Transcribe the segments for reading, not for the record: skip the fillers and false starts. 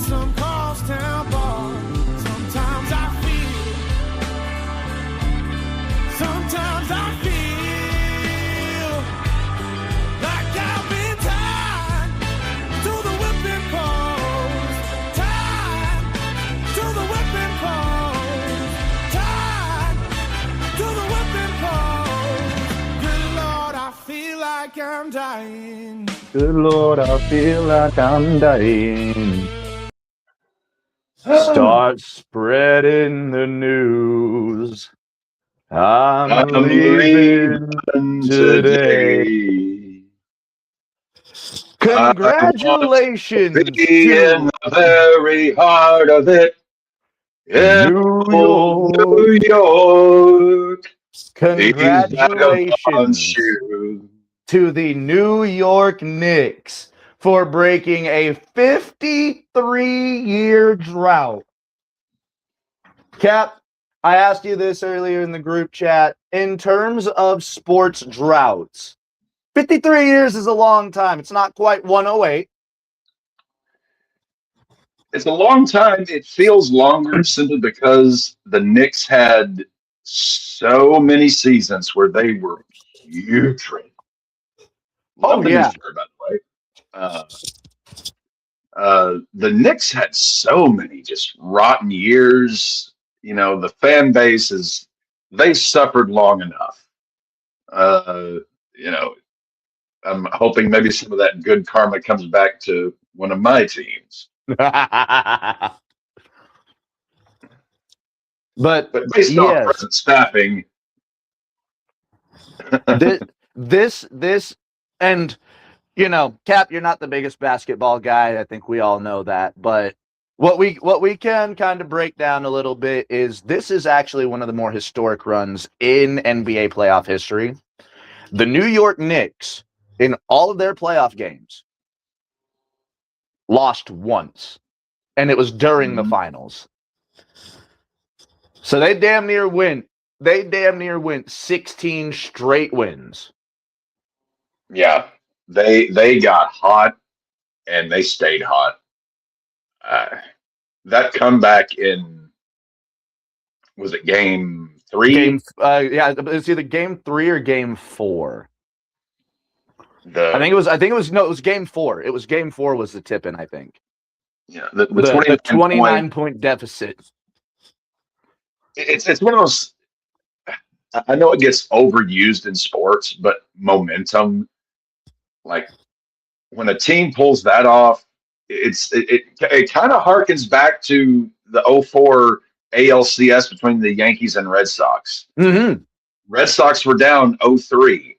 some crosstown bar. Sometimes I feel like I've been tied to the whipping post. Tied to the whipping post. Tied to the whipping post. Good Lord, I feel like I'm dying. Good Lord, I feel like I'm dying. Start spreading the news. I'm leaving today. Congratulations Be in to the very heart of it. In New York. New York. These vagabond Congratulations shoes. to the New York Knicks for breaking a 53-year drought. Cap, I asked you this earlier in the group chat. In terms of sports droughts, 53 years is a long time. It's not quite 108. It's a long time. It feels longer simply because the Knicks had so many seasons where they were putrid. Oh, Love the yeah. new shirt, by the way. The Knicks had so many just rotten years. You know, the fan base they suffered long enough. You know, I'm hoping maybe some of that good karma comes back to one of my teams. But based on yes, present staffing, this, and you know, Cap, you're not the biggest basketball guy. I think we all know that. But what we can kind of break down a little bit is this is actually one of the more historic runs in NBA playoff history. The New York Knicks, in all of their playoff games, lost once, and it was during the finals. So they damn near went 16 straight wins. Yeah, they got hot and they stayed hot. That comeback was it game 3? Yeah, it's either game 3 or game 4. I think it was game 4. It was game 4 was the tip-in, I think. Yeah, the 29 point deficit. It's one of those. I know it gets overused in sports, but momentum, like when a team pulls that off, it kind of harkens back to the 04 ALCS between the Yankees and Red Sox. Mm-hmm. Red Sox were down 0-3.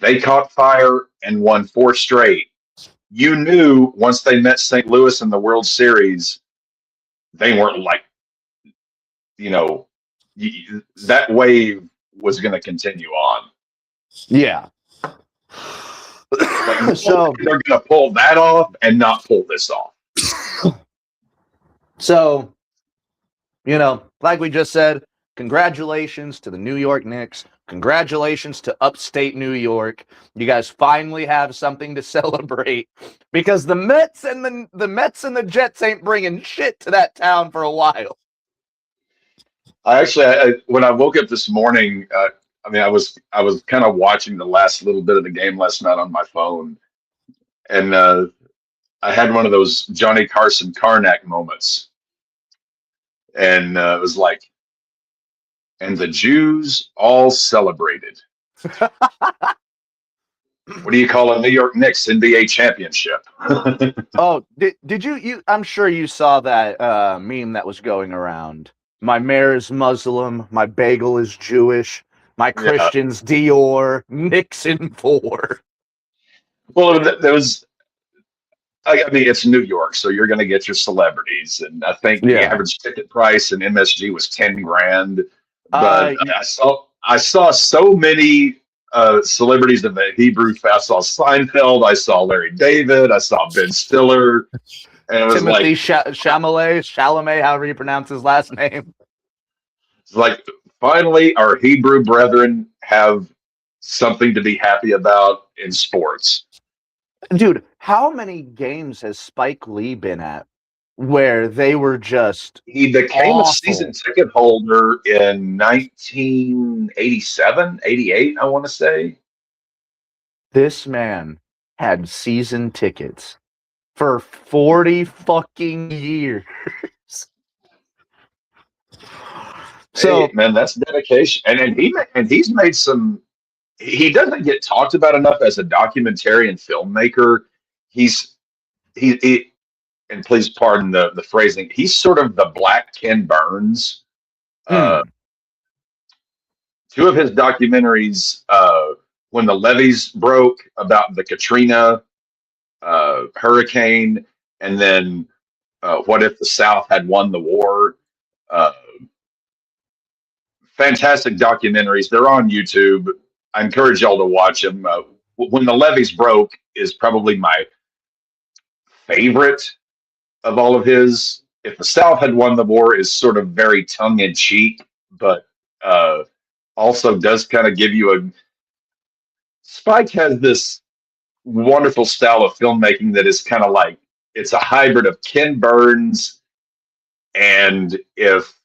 They caught fire and won 4 straight. You knew once they met St. Louis in the World Series, they weren't like, you know, that wave was going to continue on. Yeah. So they're going to pull that off and not pull this off. So, you know, like we just said, congratulations to the New York Knicks. Congratulations to upstate New York. You guys finally have something to celebrate because the Mets and the Jets ain't bringing shit to that town for a while. I when I woke up this morning, I was kind of watching the last little bit of the game last night on my phone, and I had one of those Johnny Carson Karnak moments, and it was like, and the Jews all celebrated. What do you call a New York Knicks NBA championship? Oh, did you? I'm sure you saw that meme that was going around. My mayor is Muslim. My bagel is Jewish. My Christian's Dior. Nixon 4. Well, there was. I mean, it's New York, so you're going to get your celebrities, and I think the average ticket price in MSG was $10,000. But I saw so many celebrities in the Hebrew. I saw Seinfeld. I saw Larry David. I saw Ben Stiller. And it was Timothy Chalamet, however you pronounce his last name. It's like, finally, our Hebrew brethren have something to be happy about in sports. Dude, how many games has Spike Lee been at where they were just He became a season awful? ticket holder in 1987, 88, I want to say. This man had season tickets for 40 fucking years. So, Hey, man, that's dedication. And he's made some. He doesn't get talked about enough as a documentarian filmmaker. He's he and please pardon the phrasing. He's sort of the Black Ken Burns. Uh, hmm, Two of his documentaries, when the levees broke, about the Katrina hurricane, and then what if the South had won the war? Uh, Fantastic documentaries. They're on YouTube. I encourage y'all to watch them. When the levees broke is probably my favorite of all of his. If the South had won the war is sort of very tongue in cheek, but uh, also does kind of give you a. Spike has this wonderful style of filmmaking that is kind of like it's a hybrid of Ken Burns and if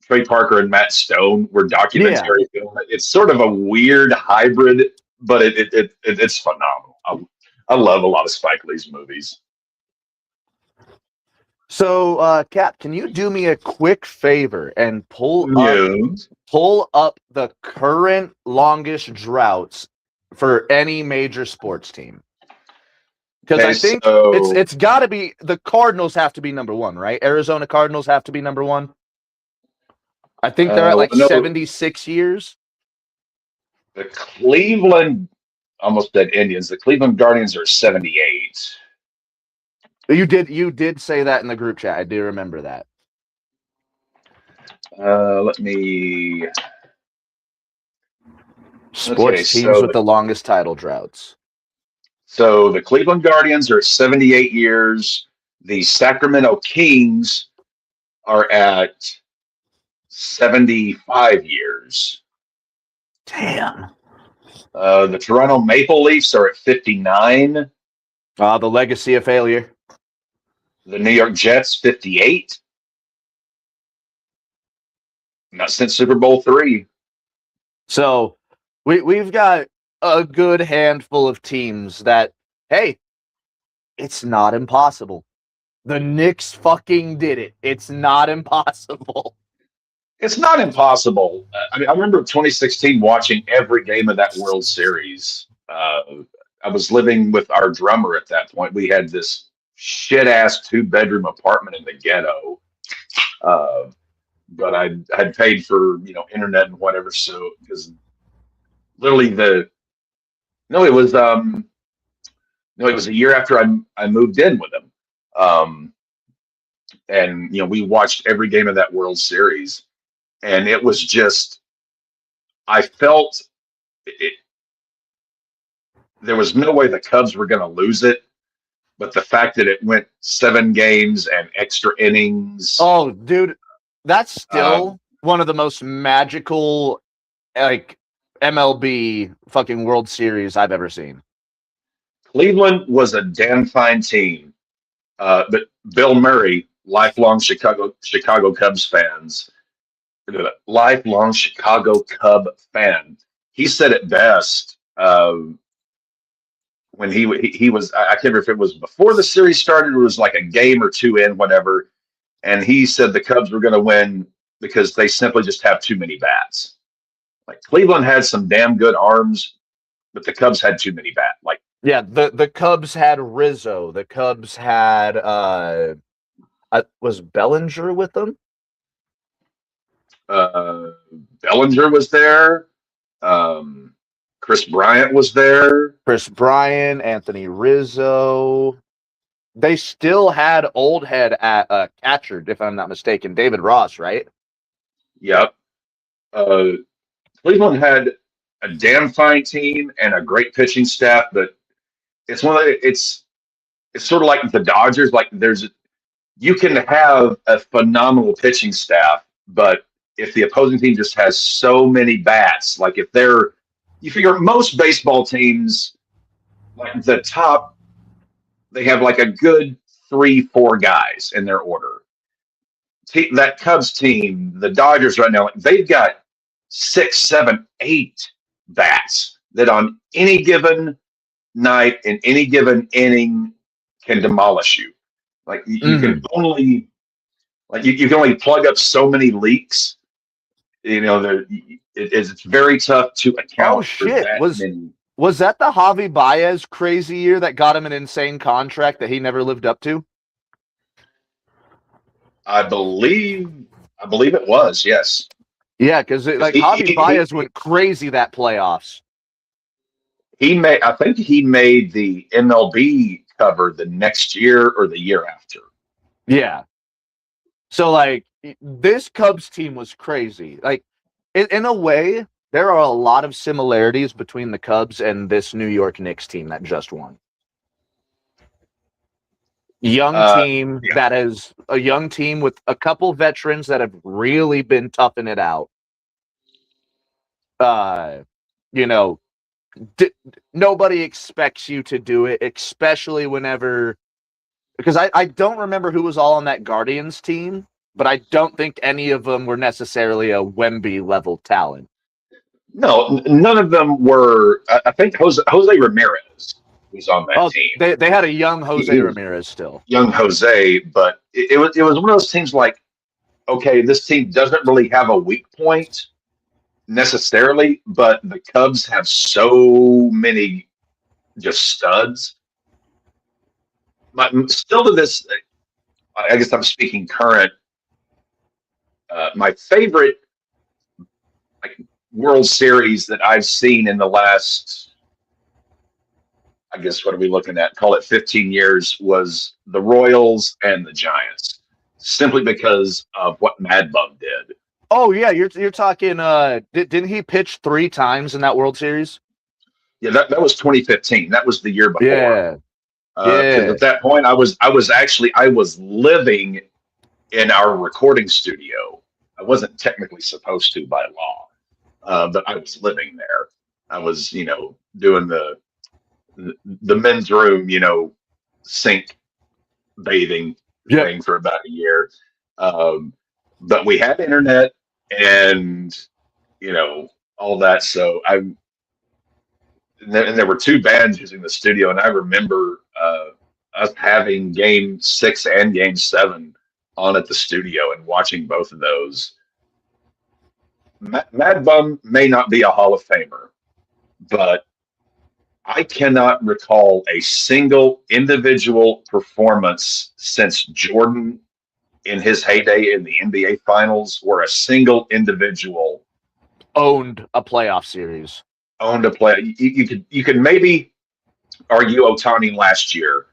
Trey Parker and Matt Stone were yeah. documentary film. It's sort of a weird hybrid, but it's phenomenal. I love a lot of Spike Lee's movies. So, Cap, can you do me a quick favor and Yes. pull up the current longest droughts for any major sports team? Because Okay, I think so it's got to be the Cardinals have to be number one, right? Arizona Cardinals have to be number one. I think they're at like no, 76 years. the Cleveland almost dead Indians. The Cleveland Guardians are 78. You did say that in the group chat. I do remember that. Let me. Okay, Sports teams with the longest title droughts. so the Cleveland Guardians are 78 years. The Sacramento Kings are at 75 years. Damn. The Toronto Maple Leafs are at 59. The legacy of failure. The New York Jets, 58. Not since Super Bowl III. So we've got a good handful of teams that, hey, it's not impossible. The Knicks fucking did it. It's not impossible. It's not impossible. I mean, I remember 2016 watching every game of that World Series. I was living with our drummer at that point. We had this shit ass 2-bedroom apartment in the ghetto. But I had paid for internet and whatever, so because literally it was it was a year after I moved in with him, and we watched every game of that World Series, and it was just I felt it. There was no way the Cubs were going to lose it, but the fact that it went 7 games and extra innings. Oh, dude, that's still one of the most magical, like, MLB fucking World Series I've ever seen. Cleveland was a damn fine team, but Bill Murray, lifelong Chicago Cubs fan, he said it best when he was. I can't remember if it was before the series started or it was like a game or two in, whatever. And he said the Cubs were going to win because they simply just have too many bats. Like Cleveland had some damn good arms, but the Cubs had too many bats. Like Yeah, the Cubs had Rizzo. The Cubs had was Bellinger with them? Bellinger was there. Chris Bryant was there. Chris Bryant, Anthony Rizzo. They still had old head at catcher, if I'm not mistaken, David Ross, right? Yep. Cleveland had a damn fine team and a great pitching staff, but it's sort of like the Dodgers. Like you can have a phenomenal pitching staff, but if the opposing team just has so many bats, like you figure most baseball teams like the top, they have like a good 3, 4 guys in their order. That Cubs team, the Dodgers right now, like they've got 6, 7, 8 bats that on any given night in any given inning can demolish you. Like you can only you can only plug up so many leaks. You know, it's very tough to Oh account for shit! that many. Was that the Javi Baez crazy year that got him an insane contract that he never lived up to? I believe it was, yes. Yeah, because Because like Javi Baez went crazy that playoffs. I think he made the MLB cover the next year or the year after. Yeah. So like this Cubs team was crazy. Like in a way, there are a lot of similarities between the Cubs and this New York Knicks team that just won. Young team Yeah. that is a young team with a couple veterans that have really been toughing it out. You know, nobody expects you to do it, especially whenever, because I don't remember who was all on that Guardians team, but I don't think any of them were necessarily a Wemby level talent. No, none of them were. I think Jose Ramirez was on that team. They had a young Jose Ramirez still. Young Jose, but it was one of those teams like, okay, this team doesn't really have a weak point necessarily, but the Cubs have so many just studs. Still to this, I guess I'm speaking current. My favorite World Series that I've seen in the last, I guess, what are we looking at? Call it 15 years, was the Royals and the Giants, simply because of what Mad Bum did. Oh yeah, you're talking. Didn't he pitch 3 times in that World Series? Yeah, that was 2015. That was the year before. Yeah. Because at that point, I was living in our recording studio. I wasn't technically supposed to by law, but I was living there. I was, doing the men's room, sink bathing thing for about a year. But we had internet and, all that. So and there were 2 bands using the studio. And I remember us having Game 6 and Game 7 on at the studio and watching both of those. Mad Bum may not be a Hall of Famer, but I cannot recall a single individual performance since Jordan in his heyday in the NBA Finals where a single individual owned a playoff series. You could maybe argue Ohtani last year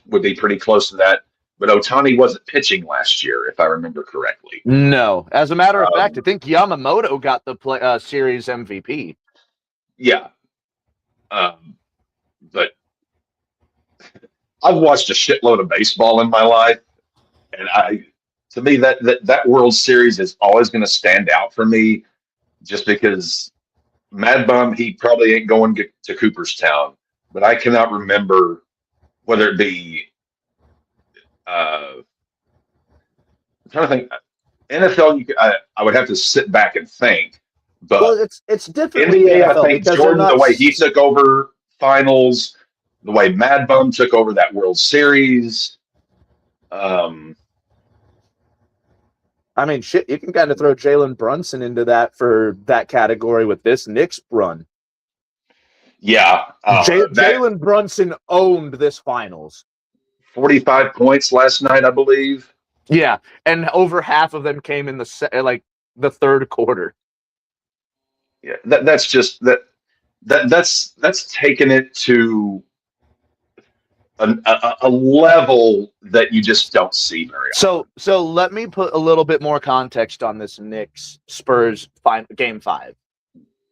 would be pretty close to that, but Ohtani wasn't pitching last year, if I remember correctly. No, as a matter of fact, I think Yamamoto got the series MVP. Yeah. But I've watched a shitload of baseball in my life, and to me that World Series is always going to stand out for me, just because Mad Bum, he probably ain't going to Cooperstown, but I cannot remember whether it be. I'm trying to think. NFL, I would have to sit back and think. But it's different. NBA, I think Jordan, the way he took over finals, the way Mad Bum took over that World Series. I mean, shit, you can kind of throw Jalen Brunson into that for that category with this Knicks run. Yeah. Jalen Brunson owned this finals. 45 points last night, I believe. Yeah, and over half of them came in the third quarter. Yeah, that's taken it to a level that you just don't see very often. So let me put a little bit more context on this Knicks Spurs Game 5.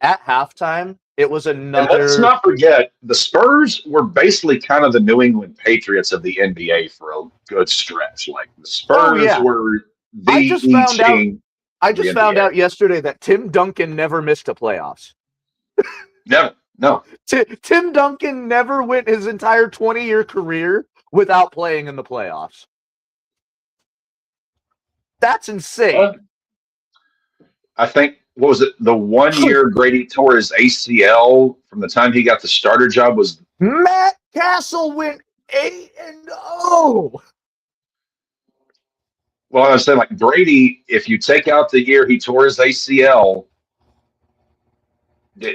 At halftime, it was another. And let's not forget, the Spurs were basically kind of the New England Patriots of the NBA for a good stretch. Like the Spurs were the I just found out yesterday that Tim Duncan never missed a playoffs. Never. No. Tim Duncan never went his entire 20-year career without playing in the playoffs. That's insane. I think, what was it? The 1 year Grady tore his ACL from the time he got the starter job was Matt Castle went 8-0. Well, I was saying, like, Brady, if you take out the year he tore his ACL,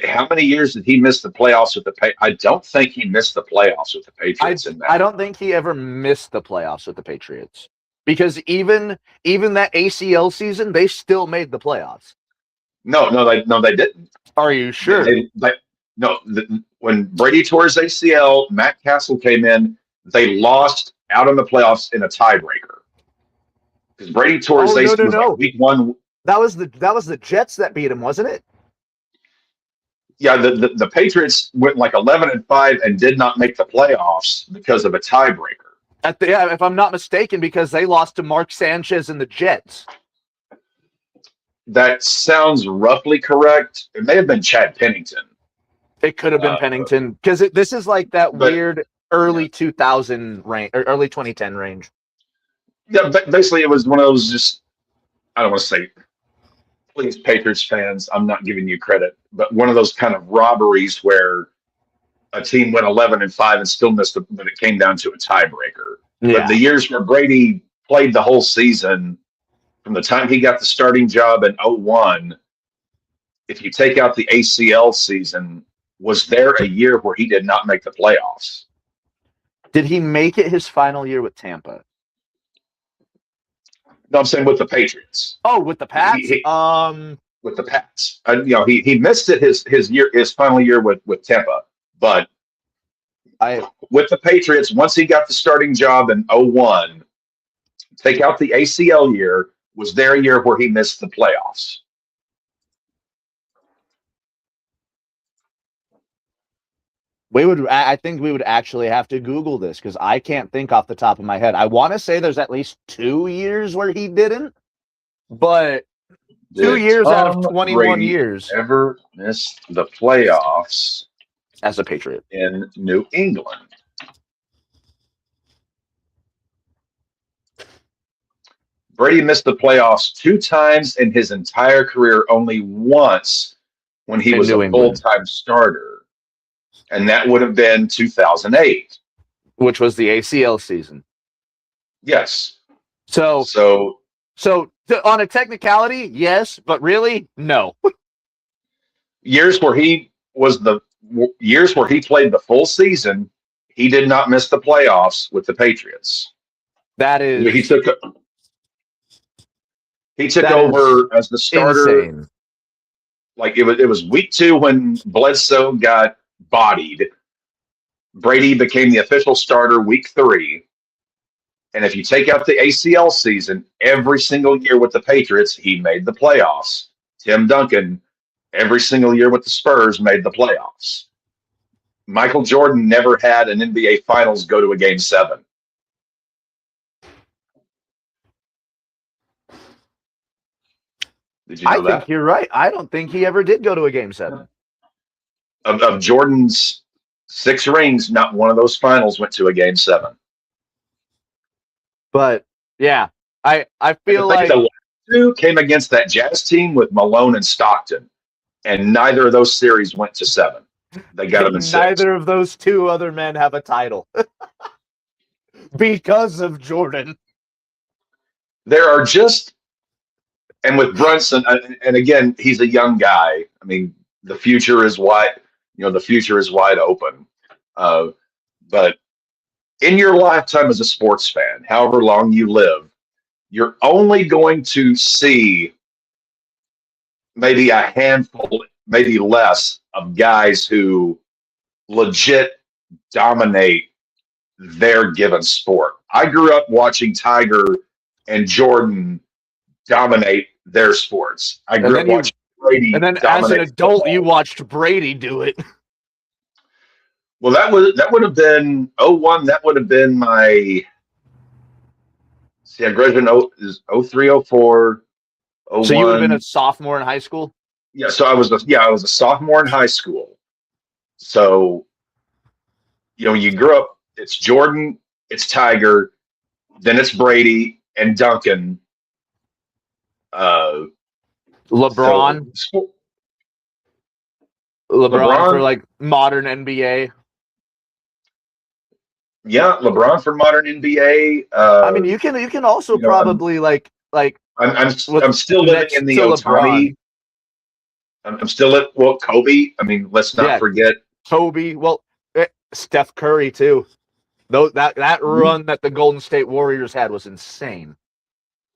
how many years did he miss the playoffs with the Patriots? I don't think he missed the playoffs with the Patriots in that. I don't think he ever missed the playoffs with the Patriots. Because even that ACL season, they still made the playoffs. No, they didn't. Are you sure? When Brady tore his ACL, Matt Castle came in. They lost out in the playoffs in a tiebreaker. Because Brady tore his ACL like week 1. That was the Jets that beat him, wasn't it? Yeah, the Patriots went like 11-5 and did not make the playoffs because of a tiebreaker. If I'm not mistaken, because they lost to Mark Sanchez and the Jets. That sounds roughly correct. It may have been Chad Pennington. It could have been Pennington, because this is like that weird early 2000 range or early 2010 range. Yeah, basically it was one of those just, I don't want to say, please, Patriots fans, I'm not giving you credit, but one of those kind of robberies where a team went 11-5 and still missed it, but it came down to a tiebreaker. Yeah. But the years where Brady played the whole season, from the time he got the starting job in 2001, if you take out the ACL season, was there a year where he did not make the playoffs? Did he make it his final year with Tampa? No, I'm saying with the Patriots. Oh, with the Pats? With the Pats. He missed it his final year with Tampa. But with the Patriots, once he got the starting job in 2001, take out the ACL year, was there a year where he missed the playoffs? I think we would actually have to Google this, because I can't think off the top of my head. I want to say there's at least 2 years where he didn't, but 2 years out of 21 years. Ever missed the playoffs as a Patriot in New England? Brady missed the playoffs 2 times in his entire career, only once when he was a full-time starter. And that would have been 2008. Which was the ACL season. Yes. So on a technicality, yes, but really, no. Years where he played the full season, he did not miss the playoffs with the Patriots. That is... He took over as the starter. Insane. Like it was week 2 when Bledsoe got bodied. Brady became the official starter week 3. And if you take out the ACL season, every single year with the Patriots, he made the playoffs. Tim Duncan, every single year with the Spurs, made the playoffs. Michael Jordan never had an NBA Finals go to a Game 7. Did you know that? I think you're right. I don't think he ever did go to a Game 7. Of Jordan's 6 rings, not one of those finals went to a Game 7. But yeah, I feel like the last 2 came against that Jazz team with Malone and Stockton, and neither of those series went to 7. They got them in 6. Neither of those 2 other men have a title because of Jordan. There are just, and with Brunson, and again, he's a young guy. I mean, the future is wide. The future is wide open. But in your lifetime as a sports fan, however long you live, you're only going to see maybe a handful, maybe less, of guys who legit dominate their given sport. I grew up watching Tiger and Jordan dominate their sports. I grew up watching Brady. And then as an adult, you watched Brady do it. Well, that would have been 2001. That would have been my. See, I graduated in 03, 04, 01. So you would have been a sophomore in high school? Yeah, so I was a sophomore in high school. So, you grew up, it's Jordan, it's Tiger, then it's Brady and Duncan. Uh, so LeBron, LeBron for LeBron, like modern NBA. yeah, LeBron for modern NBA. I mean, you can also I'm probably like I'm I'm with I'm still living next in the to LeBron. Otani. I'm still at Kobe. I mean, let's not Yeah, forget. Kobe. Well, Steph Curry too. Though that run that the Golden State Warriors had was insane.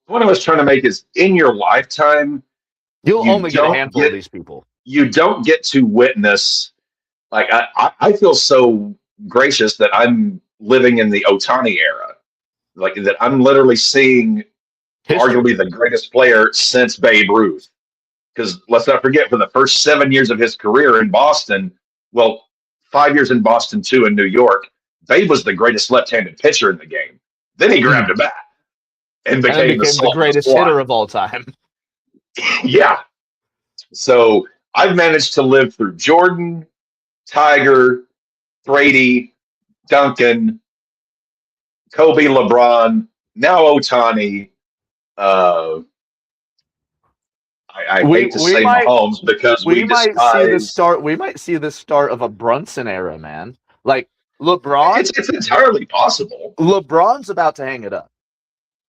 What I was trying to make is in your lifetime, You'll you only get a don't handful of get these people. you don't get to witness. Like I feel so gracious that I'm living in the Otani era. Like that, I'm literally seeing History. arguably the greatest player since Babe Ruth. Because let's not forget, for the first 7 years of his career in Boston, well, 5 years in Boston, 2 in New York, Babe was the greatest left-handed pitcher in the game. Then he grabbed a bat and And then became the became the salt of the greatest squad. hitter of all time. Yeah. So I've managed to live through Jordan, Tiger, Brady, Duncan, Kobe, LeBron, now Otani. Uh, I hate to We say might Mahomes because we we might see the despise. start. We might see the start of a Brunson era, man. Like It's entirely possible. LeBron's about to hang it up.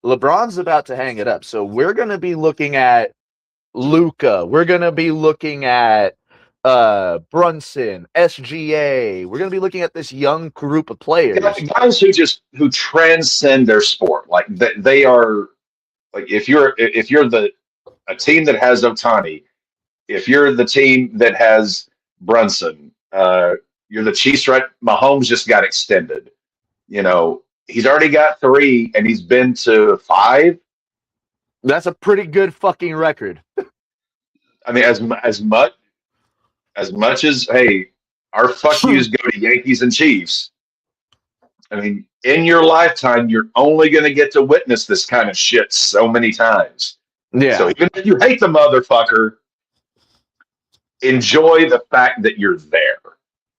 LeBron's about to hang it up. So we're going to be looking at Luca. We're going to be looking at Brunson, SGA. We're going to be looking at this young group of players. Guys who transcend their sport, like they are like if you're a team that has Otani, if you're the team that has Brunson, you're the Chiefs, right? Mahomes just got extended. He's already got 3 and he's been to 5. That's a pretty good fucking record. I mean, as much as hey, our fuck yous go to Yankees and Chiefs. I mean, in your lifetime, you're only going to get to witness this kind of shit so many times. Yeah. So even if you hate the motherfucker, enjoy the fact that you're there.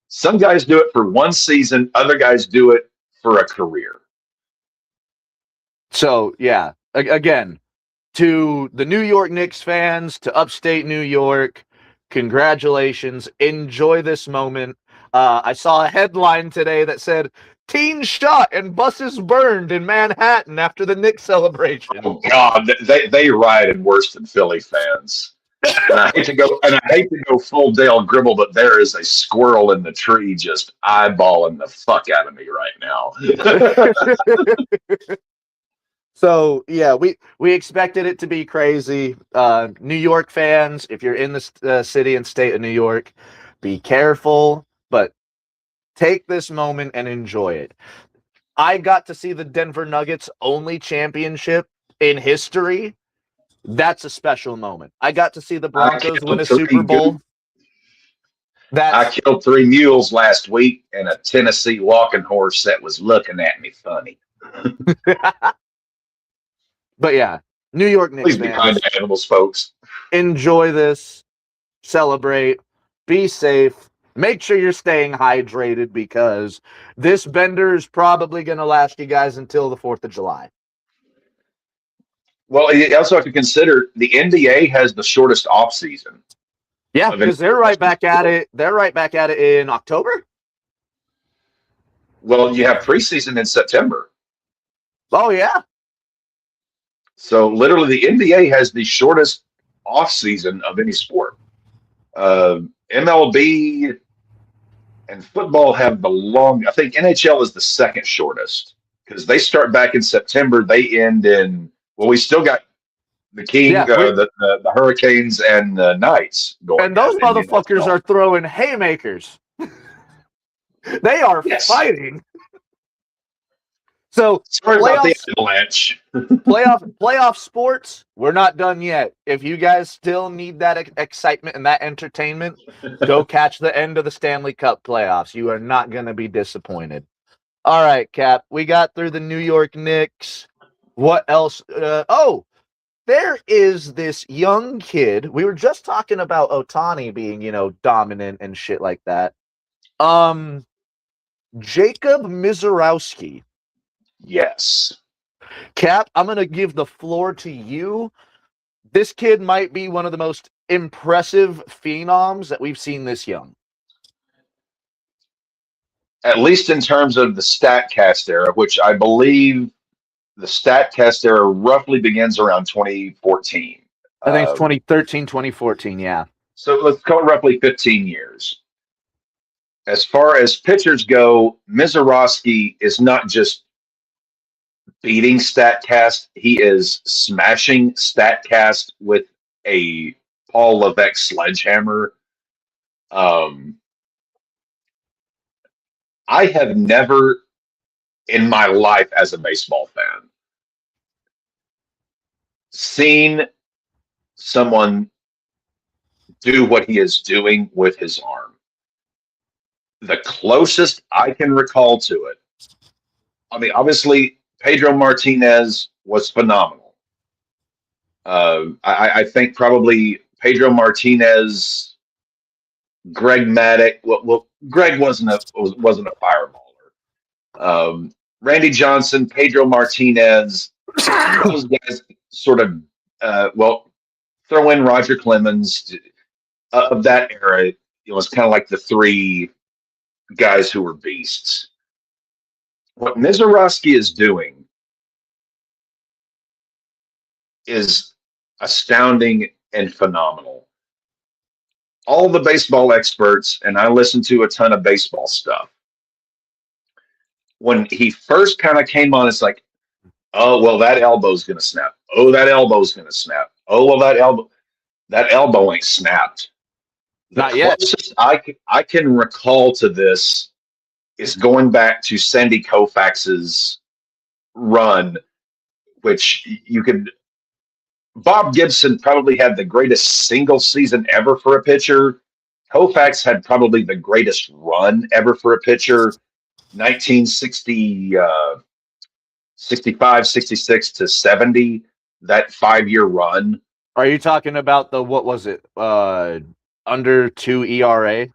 Some guys do it for one season, other guys do it for a career. So, yeah, again, to the New York Knicks fans, to upstate New York, congratulations. Enjoy this moment. I saw a headline today that said, "Teen shot and buses burned in Manhattan after the Knicks celebration." Oh God, they rioted worse than Philly fans. And I hate to go full Dale Gribble, but there is a squirrel in the tree just eyeballing the fuck out of me right now. So yeah, we expected it to be crazy. New York fans, if you're in the city and state of New York, be careful, but take this moment and enjoy it. I got to see the Denver Nuggets' only championship in history. That's a special moment. I got to see the Broncos win a Super Bowl. I killed 3 mules last week and a Tennessee walking horse that was looking at me funny. But yeah, New York Knicks Please be kind to animals, folks. Enjoy this, celebrate, be safe. Make sure you're staying hydrated because this bender is probably going to last you guys until the 4th of July. Well, you also have to consider the NBA has the shortest off season. Yeah, because they're right back at it. They're right back at it in October. Well, you have preseason in September. Oh, yeah. So literally the NBA has the shortest off season of any sport. MLB and football have the long. I think NHL is the second shortest because they start back in September. They end in. Well, we still got the King, the Hurricanes, and the Knights going. And those motherfuckers are throwing haymakers. They are fighting. So sorry about the avalanche. playoff sports, we're not done yet. If you guys still need that excitement and that entertainment, go catch the end of the Stanley Cup playoffs. You are not going to be disappointed. All right, Cap, we got through the New York Knicks. What else? There is this young kid. We were just talking about Otani being, dominant and shit like that. Jacob Mizorowski. Yes. Cap, I'm going to give the floor to you. This kid might be one of the most impressive phenoms that we've seen this young. At least in terms of the StatCast era, which I believe the StatCast era roughly begins around 2014. I think it's 2013, 2014, yeah. So let's call it roughly 15 years. As far as pitchers go, Mizorowski is not just beating StatCast, he is smashing StatCast with a Paul Levesque sledgehammer. I have never in my life as a baseball fan seen someone do what he is doing with his arm. The closest I can recall to it, I mean, obviously, Pedro Martinez was phenomenal. I think probably Pedro Martinez, Greg Maddux. Well, Greg wasn't a fireballer. Randy Johnson, Pedro Martinez, those guys sort of. Throw in Roger Clemens of that era. It was kind of like the three guys who were beasts. What Mizorowski is doing is astounding and phenomenal. All the baseball experts, and I listen to a ton of baseball stuff. When he first kind of came on, it's like, oh, well, that elbow's going to snap. Oh, that elbow's going to snap. Oh, well, that elbow ain't snapped. The closest I can recall to this is going back to Sandy Koufax's run, which you could. Bob Gibson probably had the greatest single season ever for a pitcher. Koufax had probably the greatest run ever for a pitcher. 1960, 65, 66 to 70, that 5-year run. Are you talking about the, what was it, under 2 ERA?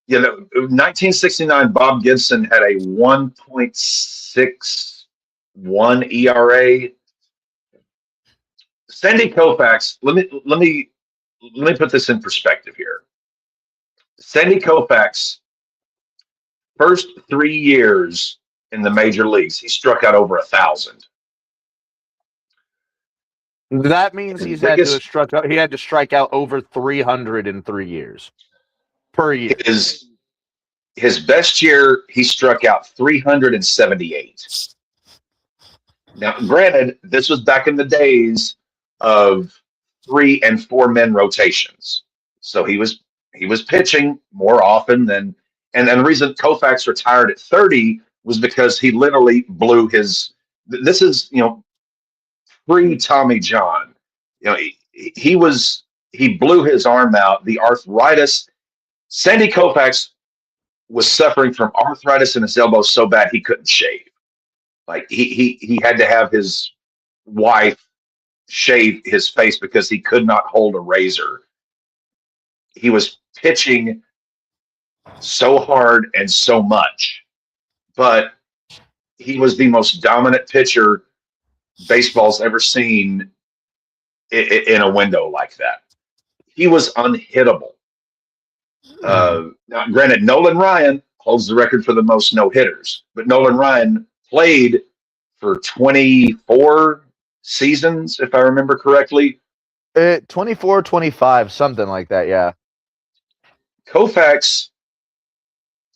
Yeah, 1969, Bob Gibson had a 1.61 ERA. Sandy Koufax, let me put this in perspective here. Sandy Koufax, first 3 years in the major leagues, he struck out over 1,000. That means he had to strike out over 300 in 3 years per year. His best year, he struck out 378. Now, granted, this was back in the days of 3 and 4 men rotations, so he was pitching more often than. And the reason Koufax retired at 30 was because he literally blew his. This is pre Tommy John. He blew his arm out. The arthritis. Sandy Koufax was suffering from arthritis in his elbow so bad he couldn't shave. Like he had to have his wife shave his face because he could not hold a razor. He was pitching so hard and so much, but he was the most dominant pitcher baseball's ever seen in a window like that. He was unhittable. Now, granted, Nolan Ryan holds the record for the most no-hitters, but Nolan Ryan played for 24 seasons, if I remember correctly. 24, 25, something like that, yeah. Koufax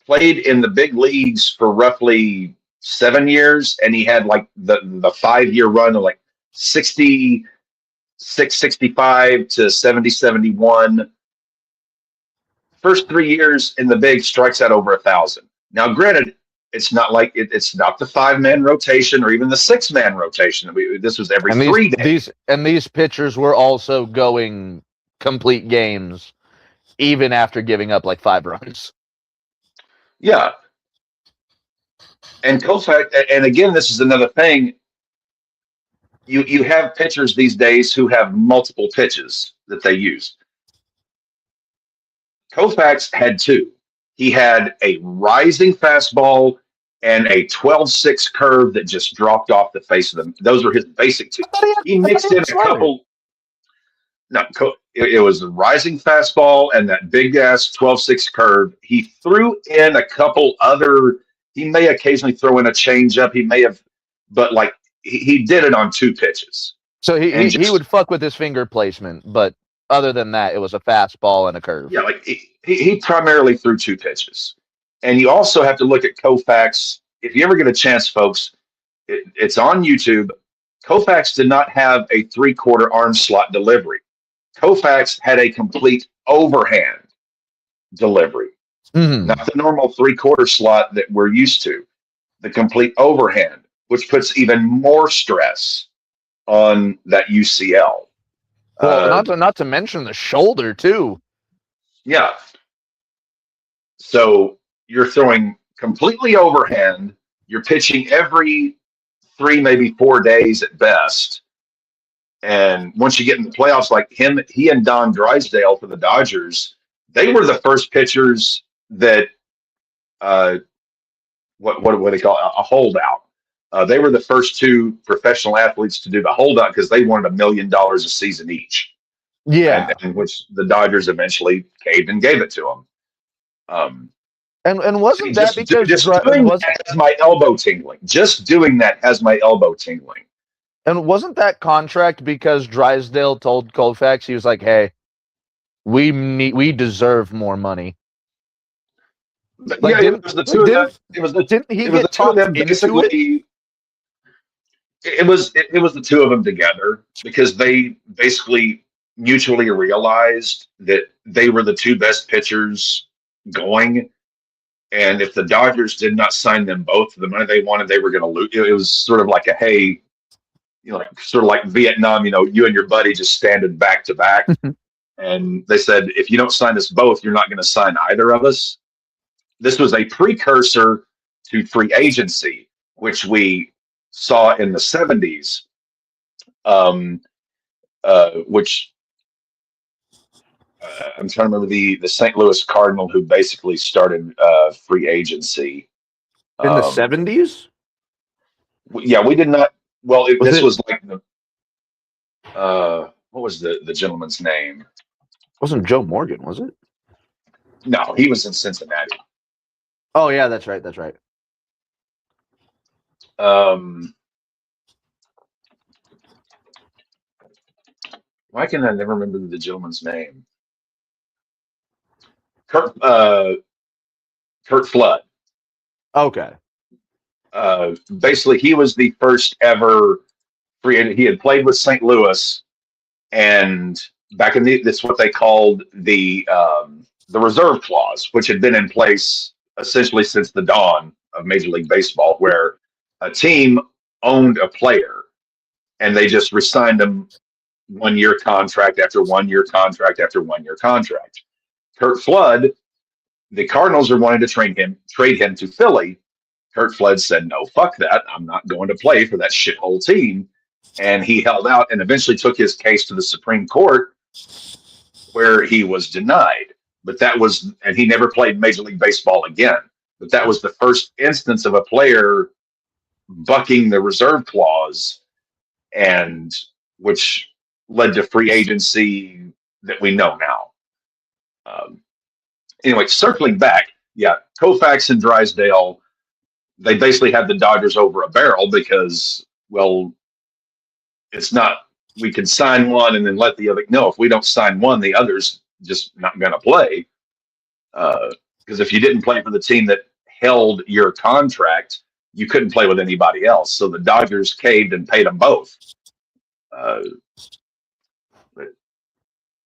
played in the big leagues for roughly 7 years, and he had like the 5-year run of like 66, 65 to 70, 71. First 3 years in the big, strikes out over 1,000. Now, granted, it's not like it's not the 5-man rotation or even the 6-man rotation. This was every 3 days. These pitchers were also going complete games, even after giving up like 5 runs. Yeah. And Koufax, and again, this is another thing. You have pitchers these days who have multiple pitches that they use. Koufax had 2. he had a rising fastball and a 12-6 curve that just dropped off the face of them. Those were his basic two. He mixed in a couple. No, it was a rising fastball and that big ass 12-6 curve. He threw in a couple other. He may occasionally throw in a changeup. He may have, but like he did it on 2 pitches. So he would fuck with his finger placement, but other than that, it was a fastball and a curve. Yeah, like he primarily threw 2 pitches. And you also have to look at Koufax. If you ever get a chance, folks, it's on YouTube. Koufax did not have a 3/4 arm slot delivery. Koufax had a complete overhand delivery, not the normal 3/4 slot that we're used to, the complete overhand, which puts even more stress on that UCL. Well, not to mention the shoulder too. Yeah. So you're throwing completely overhand. You're pitching every 3, maybe 4 days at best. And once you get in the playoffs, like he and Don Drysdale for the Dodgers, they were the first pitchers that, what do they call it? A holdout. They were the first 2 professional athletes to do the holdout because they wanted $1 million a season each. Yeah, and which the Dodgers eventually caved and gave it to them. And wasn't that because just doing that has my elbow tingling? Just doing that has my elbow tingling. And wasn't that contract because Drysdale told Koufax, he was like, "Hey, we deserve more money." But like, yeah, it was the two of them. It was the two of them basically. It was the two of them together because they basically mutually realized that they were the 2 best pitchers going. And if the Dodgers did not sign them both for the money they wanted, they were going to lose. It was sort of like a, hey, like sort of like Vietnam, you and your buddy just standing back to back. And they said, if you don't sign us both, you're not going to sign either of us. This was a precursor to free agency, which we saw in the 70s, which I'm trying to remember the St. Louis Cardinal who basically started free agency. In the 70s? Yeah, we did not. Well, this was like the what was the gentleman's name? Wasn't Joe Morgan, was it? No, he was in Cincinnati. Oh yeah, that's right. Why can I never remember the gentleman's name? Kurt Flood. Okay. Basically, he was the first ever free agent. He had played with St. Louis, and back in that's what they called the reserve clause, which had been in place essentially since the dawn of Major League Baseball, where a team owned a player and they just re-signed them 1-year contract after 1-year contract after 1-year contract. Kurt Flood, the Cardinals are wanting to trade him to Philly. Kurt Flood said, no, fuck that. I'm not going to play for that shithole team. And he held out and eventually took his case to the Supreme Court, where he was denied. But and he never played Major League Baseball again. But that was the first instance of a player bucking the reserve clause, and which led to free agency that we know now. Anyway, circling back, yeah, Koufax and Drysdale, they basically had the Dodgers over a barrel because, well, it's not, we can sign one and then let the other, no, if we don't sign one, the other's just not going to play. Because if you didn't play for the team that held your contract, you couldn't play with anybody else. So the Dodgers caved and paid them both.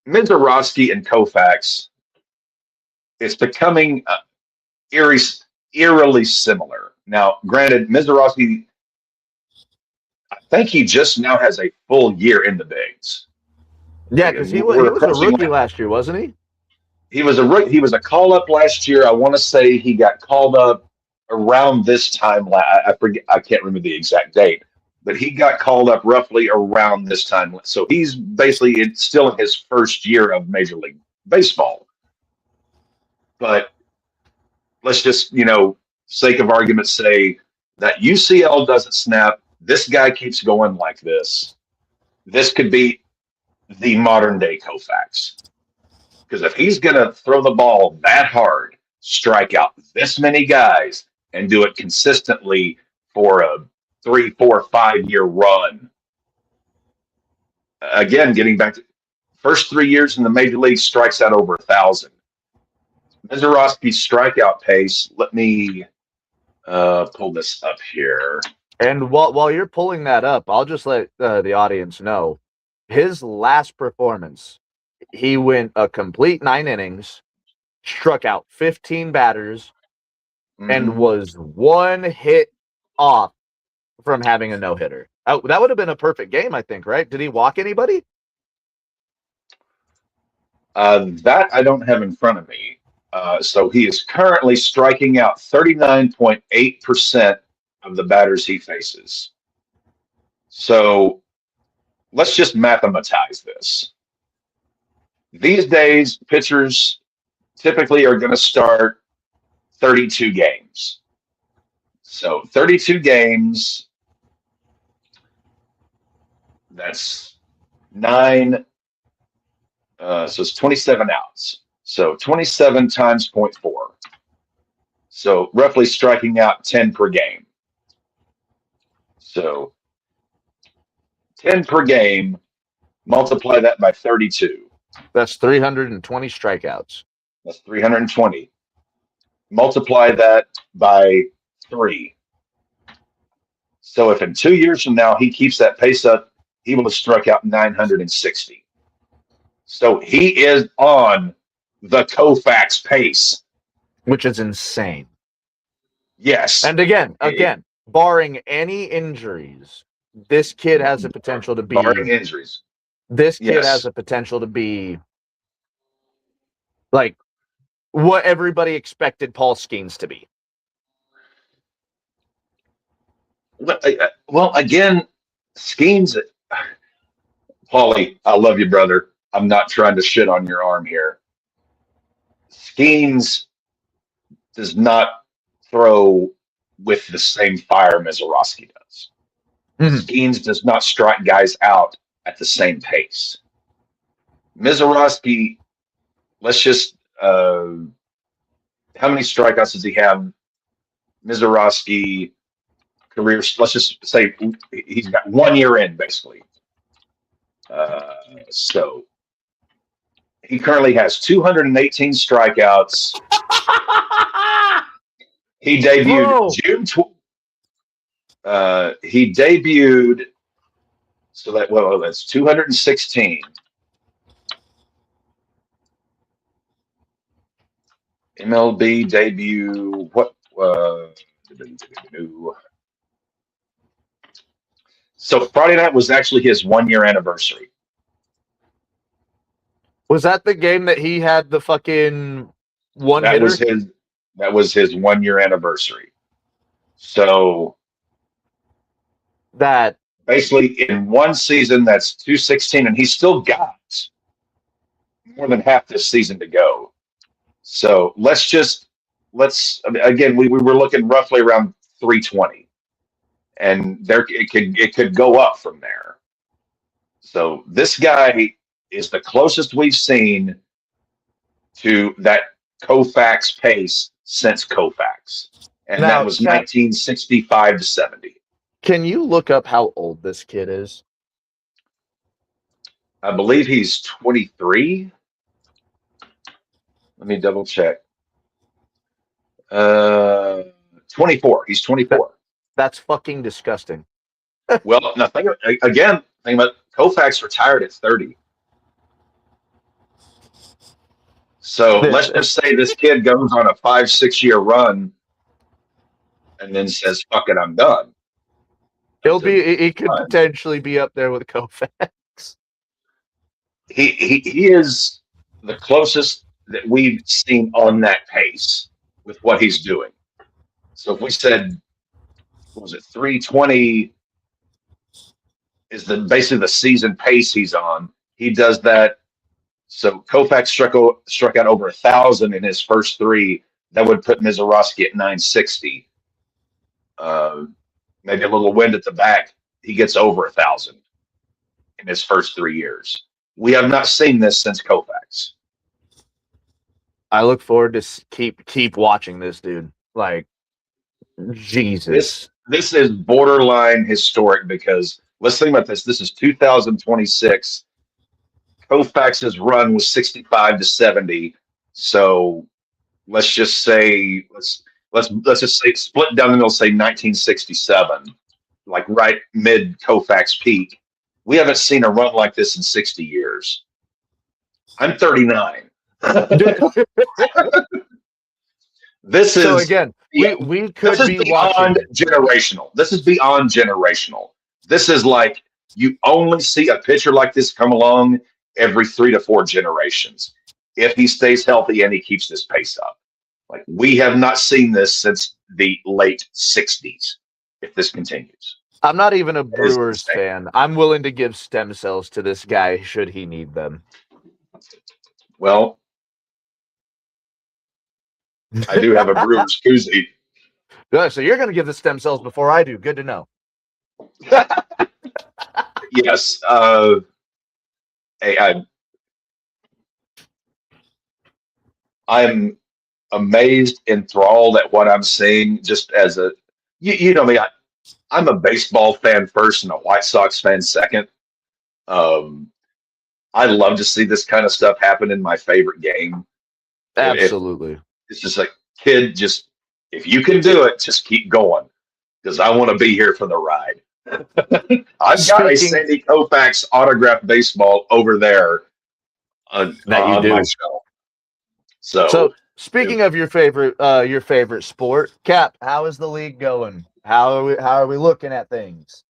Mizorowski and Koufax, it's becoming eerily similar. Now, granted, Mizorowski, I think he just now has a full year in the bigs. Yeah, because he was a rookie last year, wasn't he? He was a call up last year. I want to say he got called up around this time. I forget. I can't remember the exact date, but he got called up roughly around this time. So he's basically still in his first year of Major League Baseball. But let's just, sake of argument, say that UCL doesn't snap. This guy keeps going like this. This could be the modern day Koufax. Because if he's going to throw the ball that hard, strike out this many guys, and do it consistently for a 3, 4, 5 year run, again, getting back to first 3 years in the major leagues, strikes out over 1,000. Mizorowski's strikeout pace, let me pull this up here. And while you're pulling that up, I'll just let the audience know his last performance. He went a complete 9 innings, struck out 15 batters, and was 1 hit off from having a no-hitter. That would have been a perfect game, I think, right? Did he walk anybody? That I don't have in front of me. So he is currently striking out 39.8% of the batters he faces. So let's just mathematize this. These days, pitchers typically are going to start 32 games. So 32 games, that's 9, so it's 27 outs. So 27 times 0.4. So roughly striking out 10 per game. So 10 per game, multiply that by 32. That's 320 strikeouts. That's 320. Multiply that by 3. So if in 2 years from now he keeps that pace up, he will have struck out 960. So he is on the Koufax pace, which is insane. Yes. And again, barring any injuries, this kid has the potential to be. Barring injuries. This kid has the potential to be like what everybody expected Paul Skeens to be. Well, again, Skeens, Paulie, I love you, brother. I'm not trying to shit on your arm here. Skeens does not throw with the same fire Mizorowski does. Skeens does not strike guys out at the same pace. Mizorowski, let's just, how many strikeouts does he have? Mizorowski career, let's just say he's got 1 year in, basically. So he currently has 218 strikeouts. He debuted June. He debuted. So that's 216. MLB debut. What? So Friday night was actually his 1 year anniversary. Was that the game that he had the fucking one hitter? That was his 1 year anniversary. So that basically in one season, that's 216, and he's still got more than half this season to go. So again, we were looking roughly around 320, and it could go up from there. So this guy is the closest we've seen to that Koufax pace since Koufax, and that was 1965 to 70. Can you look up how old this kid is? I believe he's 23. Let me double check. 24. He's 24. That's fucking disgusting. Well, now think about Koufax retired at 30. So let's just say this kid goes on a 5-6 year run and then says, fuck it, I'm done. He could potentially be up there with Koufax. He is the closest that we've seen on that pace with what he's doing. So if we said, what was it, 320 is basically the season pace he's on. He does that. So Koufax struck out over 1,000 in his first 3. That would put Mizorowski at 960. Maybe a little wind at the back. He gets over 1,000 in his first 3 years. We have not seen this since Koufax. I look forward to keep watching this dude. Like, Jesus. This is borderline historic because let's think about this. This is 2026. Koufax's run was 65 to 70. So let's just say let's just say split down the middle, say 1967, like right mid Koufax peak. We haven't seen a run like this in 60 years. I'm 39. This is so again. We could this is be beyond watching generational. This is beyond generational. This is like you only see a pitcher like this come along every 3 to 4 generations if he stays healthy and he keeps this pace up. Like we have not seen this since the late 60s. If this continues, I'm not even a Brewers fan. I'm willing to give stem cells to this guy should he need them. Well, I do have a Brewers koozie. So you're going to give the stem cells before I do. Good to know. Yes. Hey, I'm amazed, enthralled at what I'm seeing. Just as you know me, I'm a baseball fan first and a White Sox fan second. I love to see this kind of stuff happen in my favorite game. Absolutely. It's just like, kid, just if you can do it, just keep going because I want to be here for the ride. I've got a Sandy Koufax autographed baseball over there on my shelf. So speaking of your favorite sport, Cap, how is the league going? How are we looking at things?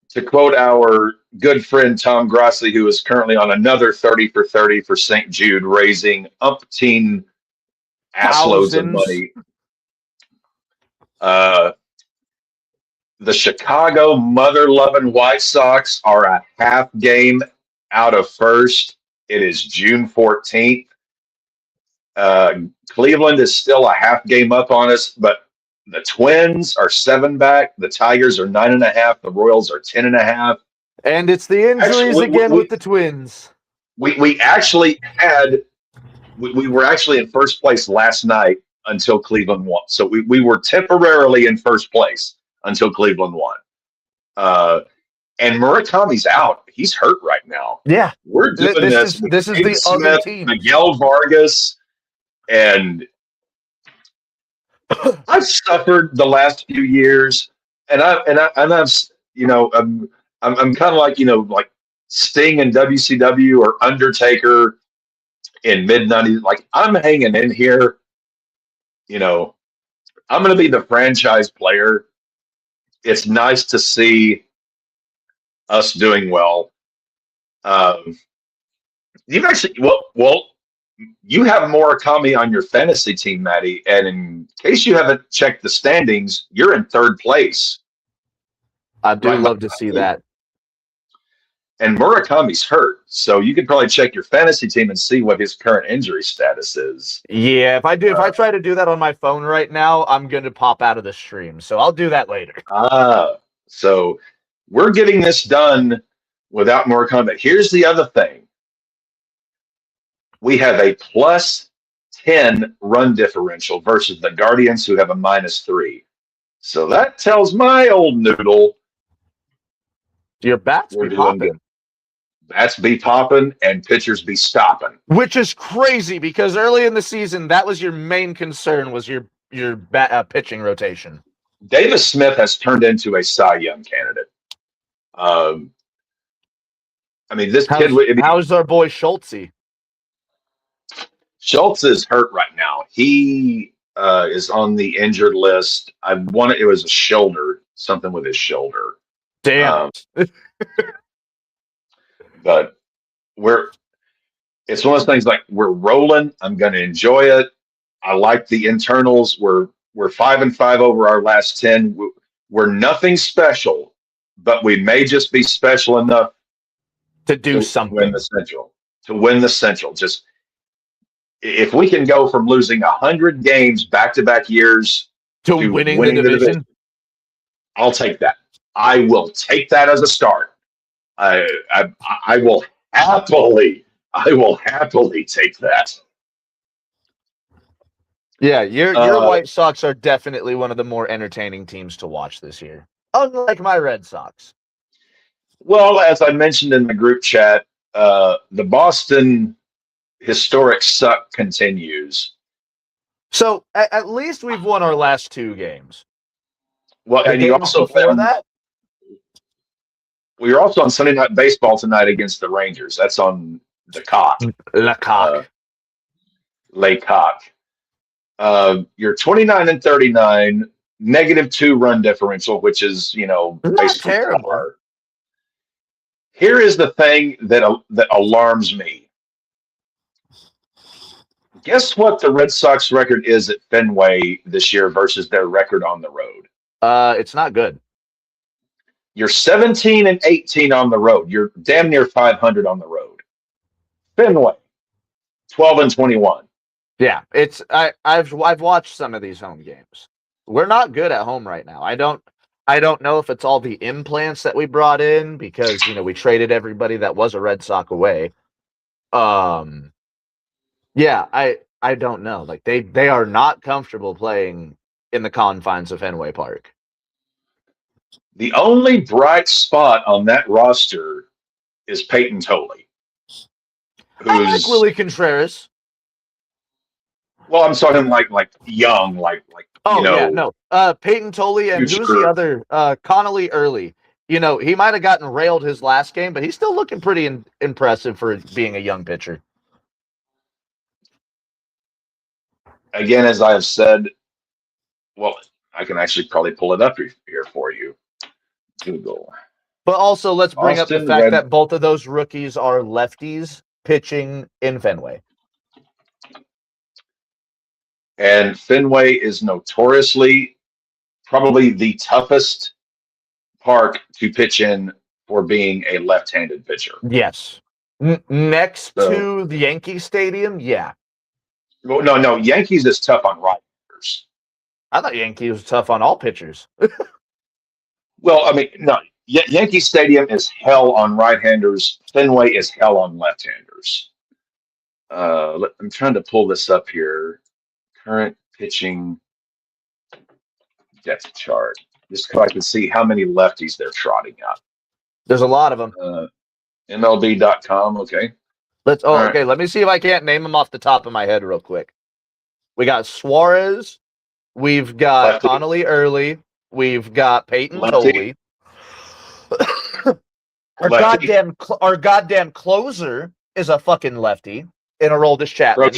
To quote our good friend Tom Grassi, who is currently on another 30 for 30 for St. Jude, raising umpteen assloads of money. The Chicago mother-loving White Sox are a half game out of first. It is June 14th. Cleveland is still a half game up on us, but the Twins are 7 back. The Tigers are 9.5. The Royals are 10.5. And it's the injuries with the Twins. We actually had we were actually in first place last night until Cleveland won. So we were temporarily in first place until Cleveland won. And Murakami's out. He's hurt right now. Yeah. We're doing this. This is the Smith, other team. Miguel Vargas, and I've suffered the last few years, and I've you know I'm kind of like like Sting in WCW or Undertaker in mid-90s. Like I'm hanging in here. I'm going to be the franchise player. It's nice to see us doing well. You've actually you have Murakami on your fantasy team, Maddie, and in case you haven't checked the standings, you're in third place. I do love to see that. And Murakami's hurt, so you could probably check your fantasy team and see what his current injury status is. Yeah, if I try to do that on my phone right now, I'm going to pop out of the stream. So I'll do that later. So we're getting this done without Murakami. But here's the other thing. We have a plus 10 run differential versus the Guardians, who have a -3. So that tells my old noodle your bats be popping. Bats be popping and pitchers be stopping. Which is crazy because early in the season, that was your main concern, was your pitching rotation. Davis Smith has turned into a Cy Young candidate. This kid. How's our boy Schultze? Schultz is hurt right now. He is on the injured list. It was a shoulder, something with his shoulder. Damn. But it's one of those things, like, we're rolling. I'm going to enjoy it. I like the internals. We're 5-5 over our last 10. We're nothing special, but we may just be special enough to do something. To win the Central. Just If we can go from losing 100 games back-to-back years To to winning winning the division. I'll take that. I will take that as a start. I will happily take that. Yeah, your White Sox are definitely one of the more entertaining teams to watch this year. Unlike my Red Sox. Well, as I mentioned in the group chat, the Boston historic suck continues. So at least we've won our last 2 games. Well, The and you games also before that, we're also on Sunday Night Baseball tonight against the Rangers. That's on the Cock. Le Coq. Le Coq. You're 29-39, -2 run differential, which is Not basically terrible. par. Here is the thing that alarms me. Guess what the Red Sox record is at Fenway this year versus their record on the road? It's not good. You're 17-18 on the road. You're damn near 500 on the road. Fenway, 12-21. Yeah, I've watched some of these home games. We're not good at home right now. I don't know if it's all the implants that we brought in because we traded everybody that was a Red Sox away. Yeah, I don't know. Like they are not comfortable playing in the confines of Fenway Park. The only bright spot on that roster is Peyton Tolley. I like Willie Contreras. Well, I'm talking like young, Peyton Tolley and who's the other? Connolly Early. He might have gotten railed his last game, but he's still looking pretty impressive for being a young pitcher. Again, as I have said, well, I can actually probably pull it up here for you. Google. But also, let's bring up the Austin fact Red- that both of those rookies are lefties pitching in Fenway. And Fenway is notoriously probably the toughest park to pitch in for being a left-handed pitcher. Yes. Next to the Yankee Stadium, yeah. Well, no, Yankees is tough on right-handers. I thought Yankee was tough on all pitchers. Well, I mean, no, Yankee Stadium is hell on right-handers. Fenway is hell on left-handers. I'm trying to pull this up here. Current pitching depth chart. Just so I can see how many lefties they're trotting up. There's a lot of them. MLB.com, okay. Okay, let me see if I can't name them off the top of my head real quick. We got Suarez. We've got Lefty. Connolly Early. We've got Peyton Lefty. Tolley. Our goddamn closer is a fucking lefty in Aroldis Chapman.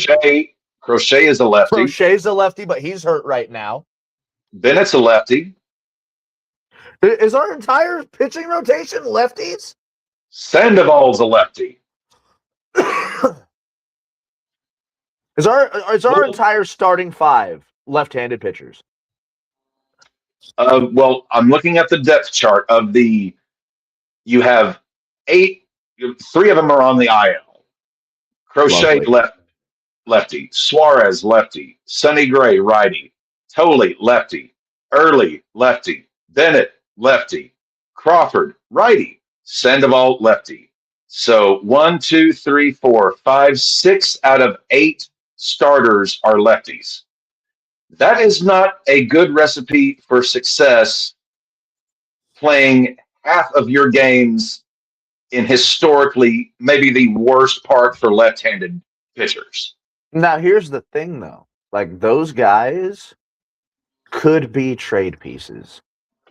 Crochet is a lefty. Crochet's a lefty, but he's hurt right now. Bennett's a lefty. Is our entire pitching rotation lefties? Sandoval's a lefty. Is our entire starting 5 left-handed pitchers? Well, I'm looking at the depth chart of the. You have 8. 3 of them are on the IL. Crochet lefty. Suarez lefty. Sonny Gray righty. Tolley lefty. Early lefty. Bennett lefty. Crawford righty. Sandoval lefty. So 1, 2, 3, 4, 5, 6 out of 8 starters are lefties. That is not a good recipe for success playing half of your games in historically maybe the worst part for left-handed pitchers. Now, here's the thing, though. Like, those guys could be trade pieces.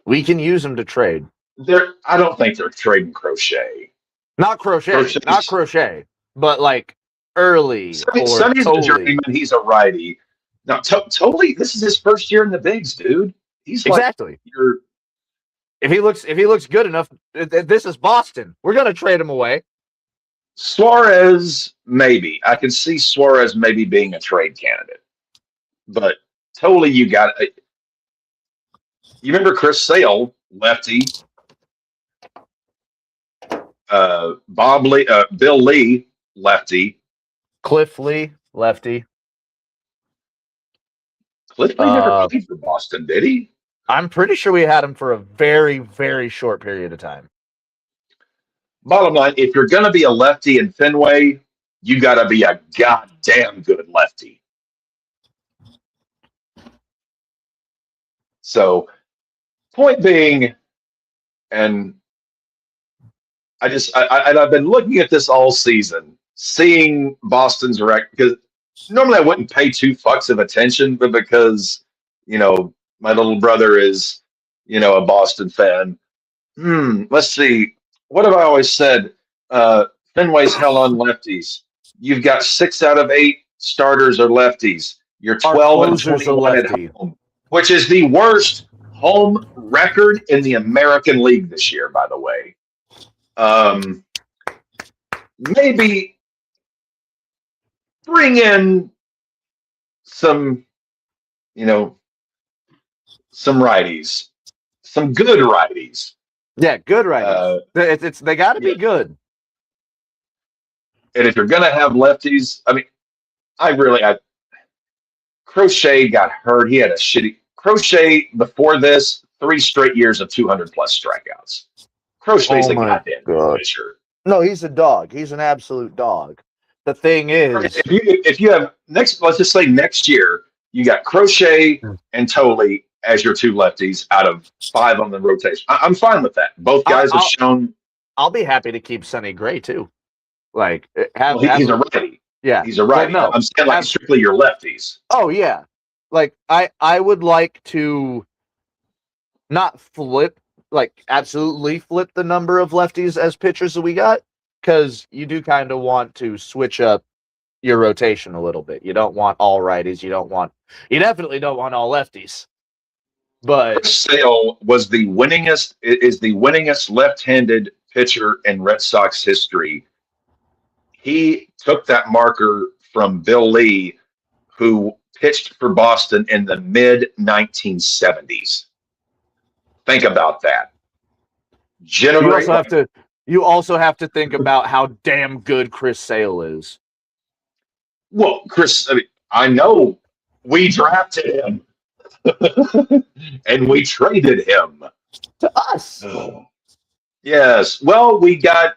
We can use them to trade. I don't think they're trading Crochet. Not Crochet, but like Early Sonny's a journeyman. He's a righty. Now, Tolley, this is his first year in the bigs, dude. He's exactly. If he looks good enough, this is Boston. We're gonna trade him away. Suarez, maybe. I can see Suarez maybe being a trade candidate. But Tolley, you got it. You remember Chris Sale, lefty. Bill Lee, lefty. Cliff Lee, lefty. Cliffley never played for Boston, did he? I'm pretty sure we had him for a very, very short period of time. Bottom line, if you're going to be a lefty in Fenway, you got to be a goddamn good lefty. So, point being, and I've been looking at this all season, seeing Boston's record, because normally I wouldn't pay two fucks of attention, but because, my little brother is, a Boston fan. Let's see. What have I always said? Fenway's hell on lefties. You've got 6 out of 8 starters are lefties. You're 12 and 21 at home, which is the worst home record in the American League this year, by the way. Maybe bring in some, some righties, some good righties. Yeah, good righties. They got to be good. And if you're gonna have lefties, I mean, Crochet got hurt. He had a shitty Crochet before this 3 straight years of 200 plus strikeouts. Crochet's a goddamn pitcher. No, he's a dog. He's an absolute dog. The thing is, if you have let's just say next year you got Crochet and Tolley as your 2 lefties out of 5 on the rotation. I'm fine with that. Both guys have shown. I'll be happy to keep Sonny Gray too. Like, he's a righty. Yeah, he's a righty. No, I'm saying like strictly your lefties. Oh yeah, like I would like to not flip, like absolutely flip the number of lefties as pitchers that we got, because you do kind of want to switch up your rotation a little bit. You don't want all righties. You definitely don't want all lefties. But Chris Sale is the winningest left-handed pitcher in Red Sox history. He took that marker from Bill Lee, who pitched for Boston in the mid-1970s. Think about that. You also have to think about how damn good Chris Sale is. Well, Chris, I know we drafted him and we traded him to us. Yes. Well, we got.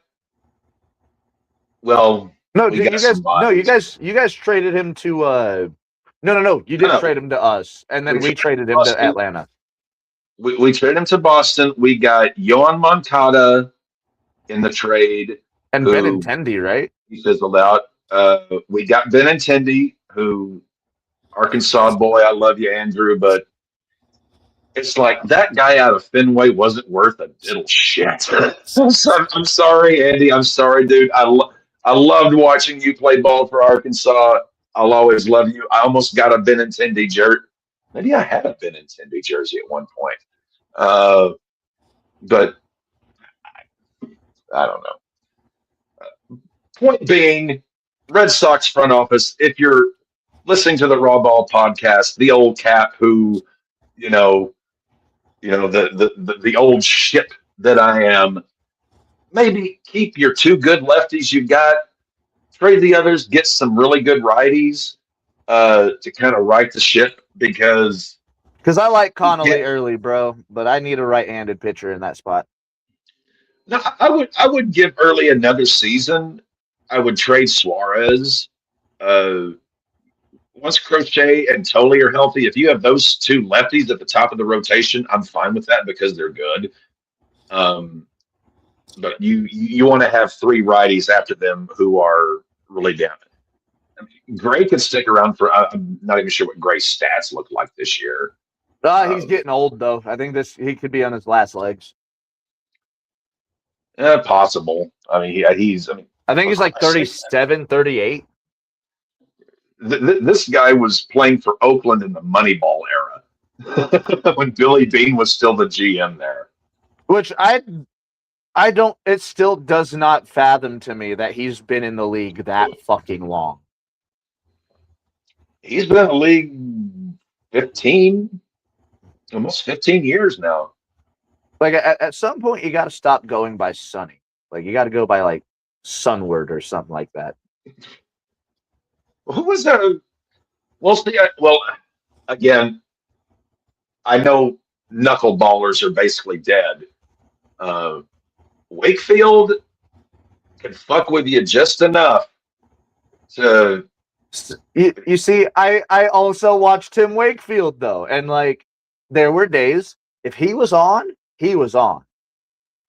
Well, no, you guys traded him to. No. You didn't trade him to us, and then we traded him to Atlanta. We traded him to Boston. We got Yohan Moncada in the trade, and Benintendi, right? He fizzled out. We got Benintendi, who Arkansas boy. I love you, Andrew, but it's like that guy out of Fenway wasn't worth a little shit. I'm sorry, Andy. I'm sorry, dude. I loved watching you play ball for Arkansas. I'll always love you. I almost got a Benintendi jersey. Maybe I had a Benintendi jersey at one point. But I don't know. Point being, Red Sox front office, if you're listening to the RAWBall podcast, the old Cap who, the old ship that I am, maybe keep your 2 good lefties you've got, trade the others, get some really good righties to kind of right the ship, because I like Connolly early, bro, but I need a right-handed pitcher in that spot. No, I would give early another season. I would trade Suarez. Once Crochet and Tolley are healthy, if you have those 2 lefties at the top of the rotation, I'm fine with that because they're good. But you want to have 3 righties after them who are really down. I mean, Gray could stick around for. I'm not even sure what Gray's stats look like this year. He's getting old though. I think he could be on his last legs. Possible. I mean, he's. I think he's like 37, 38. This guy was playing for Oakland in the Moneyball era when Billy Beane was still the GM there. Which I don't. It still does not fathom to me that he's been in the league that fucking long. He's been in the league almost 15 years now. Like at some point, you got to stop going by Sonny. Like you got to go by like Sunward or something like that. Who was the? Well, see, well, again, I know knuckleballers are basically dead. Uh, Wakefield can fuck with you just enough to. You see, I also watched Tim Wakefield though, and like there were days if he was on, he was on.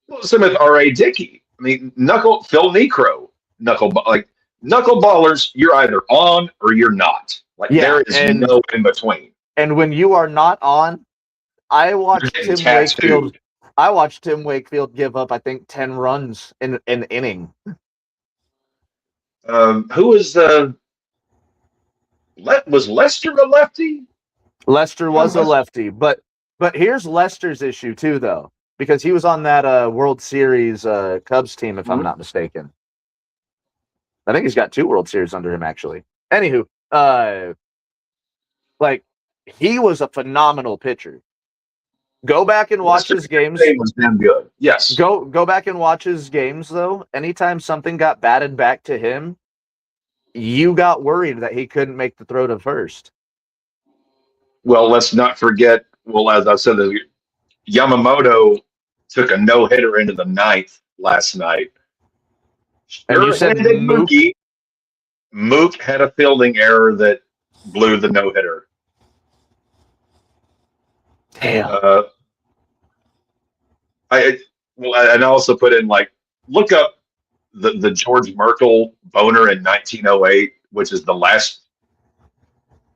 Well, same with R.A. Dickey. I mean, Phil Necro, knuckleballers. You're either on or you're not. Like Yeah, there is no in between. and when you are not on, I watched You're getting Tim Wakefield. tattooed. I watched Tim Wakefield give up, I think, 10 runs in an inning. Who was was Lester a lefty? Lester was a lefty, but here's Lester's issue too, though, because he was on that World Series Cubs team, if I'm not mistaken. I think he's got 2 World Series under him, actually. Anywho, like he was a phenomenal pitcher. Go back and watch his games. Was damn good. Yes. Go back and watch his games, though. Anytime something got batted back to him, you got worried that he couldn't make the throw to first. Well, let's not forget. Well, as I said, Yamamoto took a no-hitter into the 9th last night. And you said Mook had a fielding error that blew the no-hitter. Damn. I also put in look up the George Merkel boner in 1908, which is the last.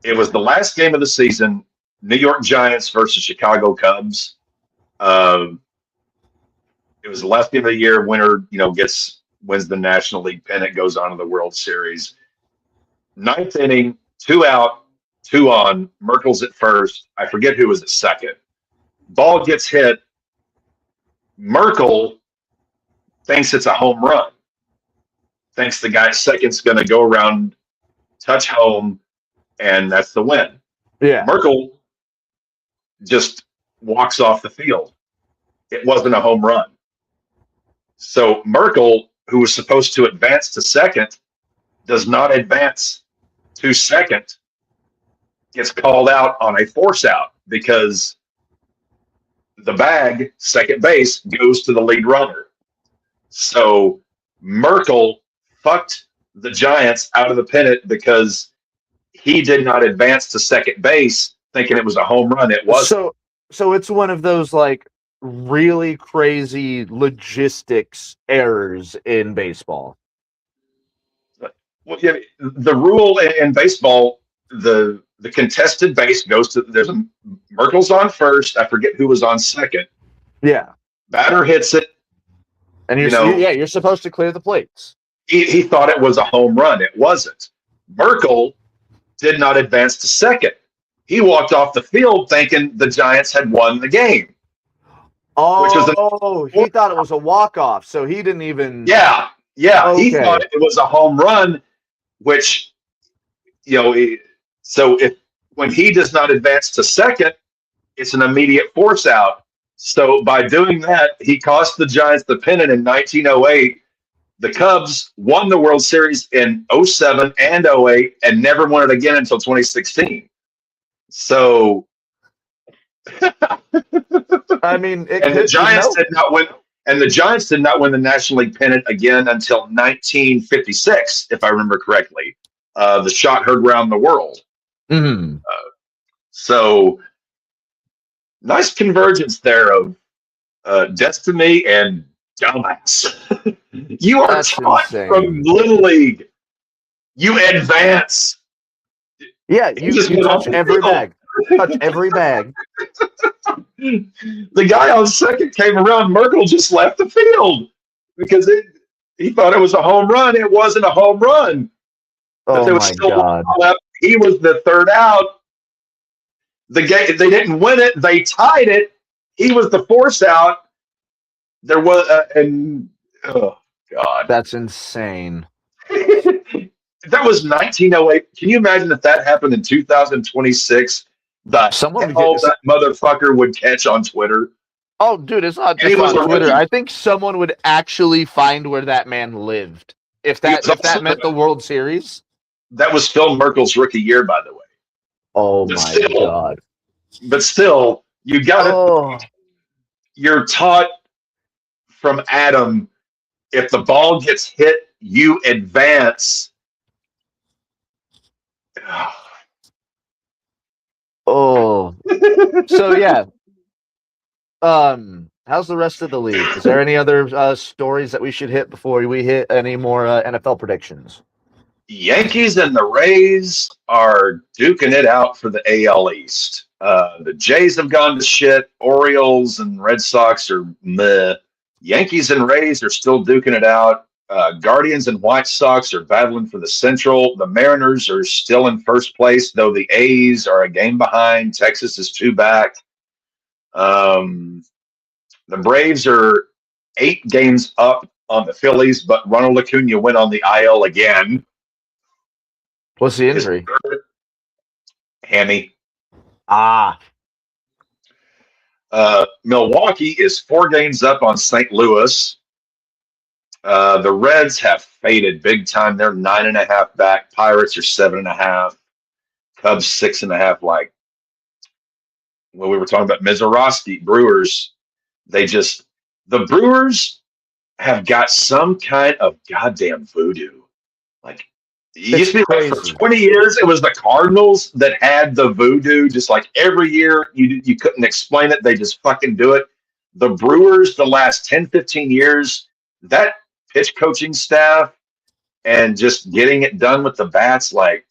It was the last game of the season. New York Giants versus Chicago Cubs. It was the last game of the year. Winner, wins the National League pennant, goes on to the World Series. 9th inning, 2 out, 2 on. Merkel's at first. I forget who was at second. Ball gets hit. Merkel thinks it's a home run. Thinks the guy at second's going to go around, touch home, and that's the win. Yeah. Merkel just walks off the field. It wasn't a home run. So Merkel, who was supposed to advance to second, does not advance to second, gets called out on a force out because the bag, second base, goes to the lead runner. So Merkel fucked the Giants out of the pennant because he did not advance to second base thinking it was a home run. It wasn't. So it's one of those really crazy logistics errors in baseball. Well, yeah, the rule in baseball, the contested base goes to Merkel's on first. I forget who was on second. Yeah. Batter hits it. And you're supposed to clear the plates. He thought it was a home run. It wasn't. Merkel did not advance to second. He walked off the field thinking the Giants had won the game. Oh, he thought it was a walk-off, so he didn't even... Yeah. Okay. He thought it was a home run, which, so when he does not advance to second, it's an immediate force out. So by doing that, he cost the Giants the pennant in 1908. The Cubs won the World Series in 07 and 08 and never won it again until 2016. So, I mean, the Giants did not win. And the Giants did not win the National League pennant again until 1956, if I remember correctly. The shot heard around the world. Mm-hmm. So, nice convergence there of destiny and dumbass. You are taught from Little League. You advance. Yeah, you touch every bag. Touch every bag. The guy on second came around. Merkel just left the field because he thought it was a home run. It wasn't a home run. Oh my God! Left. He was the third out. The game, they didn't win it. They tied it. He was the force out. There was oh God, that's insane. That was 1908. Can you imagine if that happened in 2026? That motherfucker would catch on Twitter. Oh, dude, it's not just on Twitter. I think someone would actually find where that man lived if that meant the World Series. That was Phil Merkel's rookie year, by the way. Oh But my still, God. You got to. Oh. You're taught from Adam. If the ball gets hit, you advance. Oh. So yeah. How's the rest of the league? Is there any other stories that we should hit before we hit any more NFL predictions? Yankees and the Rays are duking it out for the AL East. The Jays have gone to shit. Orioles and Red Sox are meh. Yankees and Rays are still duking it out. Guardians and White Sox are battling for the Central. The Mariners are still in first place, though the A's are a game behind. Texas is 2 back. The Braves are 8 games up on the Phillies, but Ronald Acuna went on the IL again. What's the injury? Hammy. Ah. Milwaukee is 4 games up on St. Louis. The Reds have faded big time. They're 9.5 back. Pirates are 7.5. Cubs 6.5. Like when we were talking about Mizorowski, Brewers, the Brewers have got some kind of goddamn voodoo. Like it used to be like for 20 years, it was the Cardinals that had the voodoo. Just like every year, you couldn't explain it. They just fucking do it. The Brewers, the last 10, 15 years, that pitch coaching staff and just getting it done with the bats, like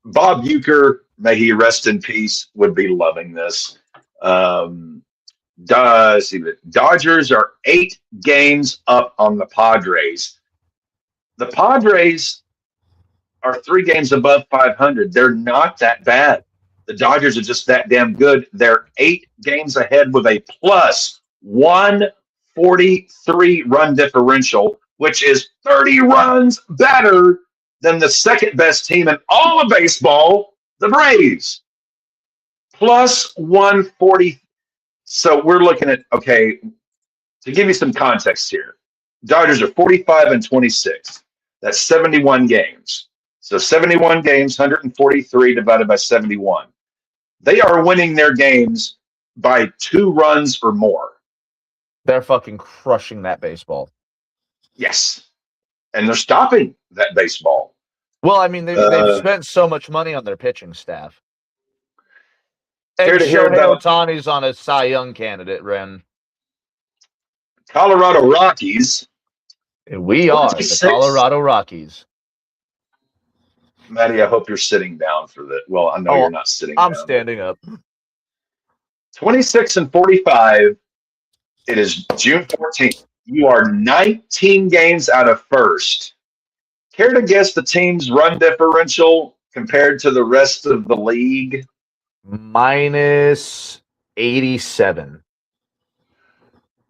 Bob Uecker, may he rest in peace, would be loving this. The Dodgers are 8 games up on the Padres. The Padres are 3 games above 500. They're not that bad. The Dodgers are just that damn good. They're 8 games ahead with a plus 143 run differential, which is 30 runs better than the second best team in all of baseball, the Braves. Plus 140. So we're looking at, okay, to give you some context here, Dodgers are 45-26. That's 71 games. So 71 games, 143 divided by 71. They are winning their games by 2 runs or more. They're fucking crushing that baseball. Yes. And they're stopping that baseball. Well, I mean, they've spent so much money on their pitching staff. And Shohei Ohtani's on a Cy Young candidate, Ren. Colorado Rockies. And we are the Colorado Rockies. Maddie, I hope you're sitting down for that. Well, I know you're not sitting down. I'm standing up. 26-45. It is June 14th. You are 19 games out of first. Care to guess the team's run differential compared to the rest of the league? Minus 87.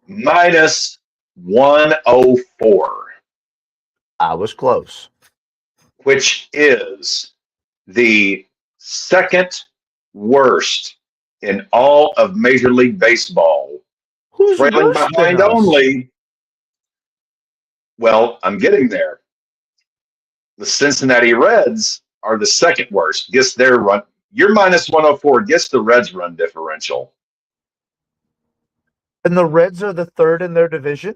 Minus 104. I was close. Which is the second worst in all of Major League Baseball. Who's trailing behind only? Well, I'm getting there. The Cincinnati Reds are the second worst. Guess their run. You're minus 104. Guess the Reds' run differential. And the Reds are the third in their division?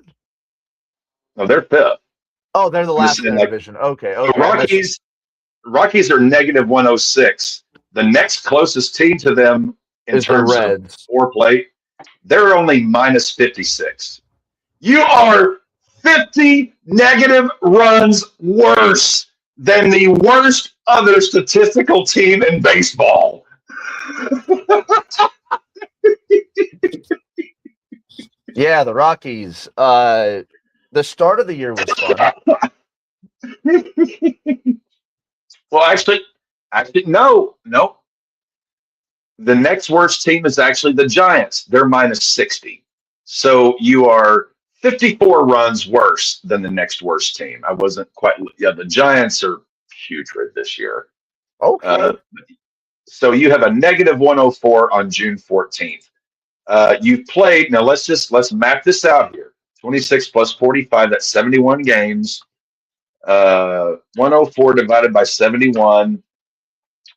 No, they're fifth. Oh, they're the last in their division. Okay. The Rockies are negative 106. The next closest team to them in terms of foreplay, they're only minus 56. You are 50 negative runs worse than the worst other statistical team in baseball. Yeah, the Rockies. The start of the year was fun. Well, actually, no. The next worst team is actually the Giants. They're minus 60. So you are 54 runs worse than the next worst team. I wasn't quite. Yeah, the Giants are putrid this year. Okay. So you have a negative 104 on June 14th. You've played. Now let's map this out here. 26 plus 45. That's 71 games. 104 divided by 71.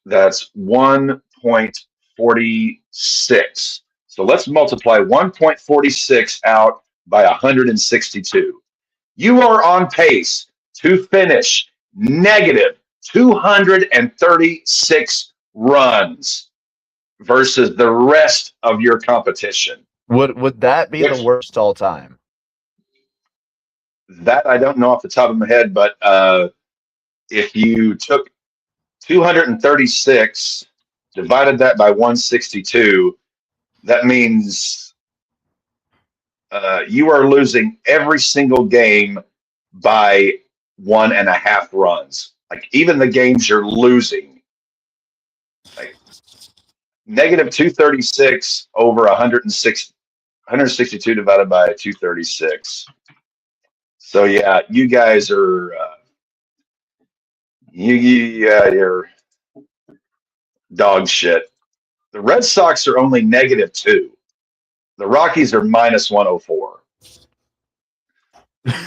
That's 1.46. So let's multiply 1.46 out by 162. You are on pace to finish negative 236 runs versus the rest of your competition. Would that be the worst all time? That I don't know off the top of my head, but if you took 236, divided that by 162, that means you are losing every single game by 1.5 runs. Like even the games you're losing, like negative 236 over 162 divided by 236. So yeah, you guys are you're dog shit. The Red Sox are only -2. The Rockies are -104.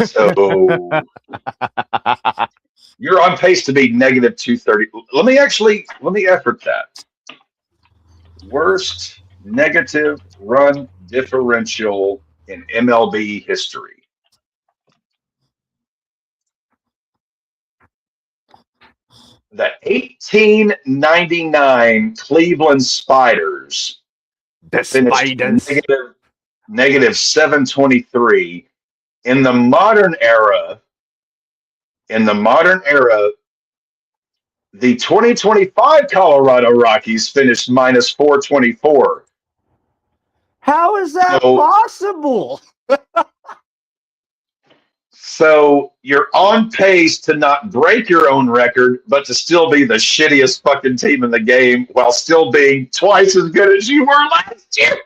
So you're on pace to be -230. Let me effort that. Worst negative run differential in MLB history. The 1899 Cleveland Spiders finished negative 723. In the modern era, the 2025 Colorado Rockies finished -424. How is that possible? So you're on pace to not break your own record, but to still be the shittiest fucking team in the game while still being twice as good as you were last year.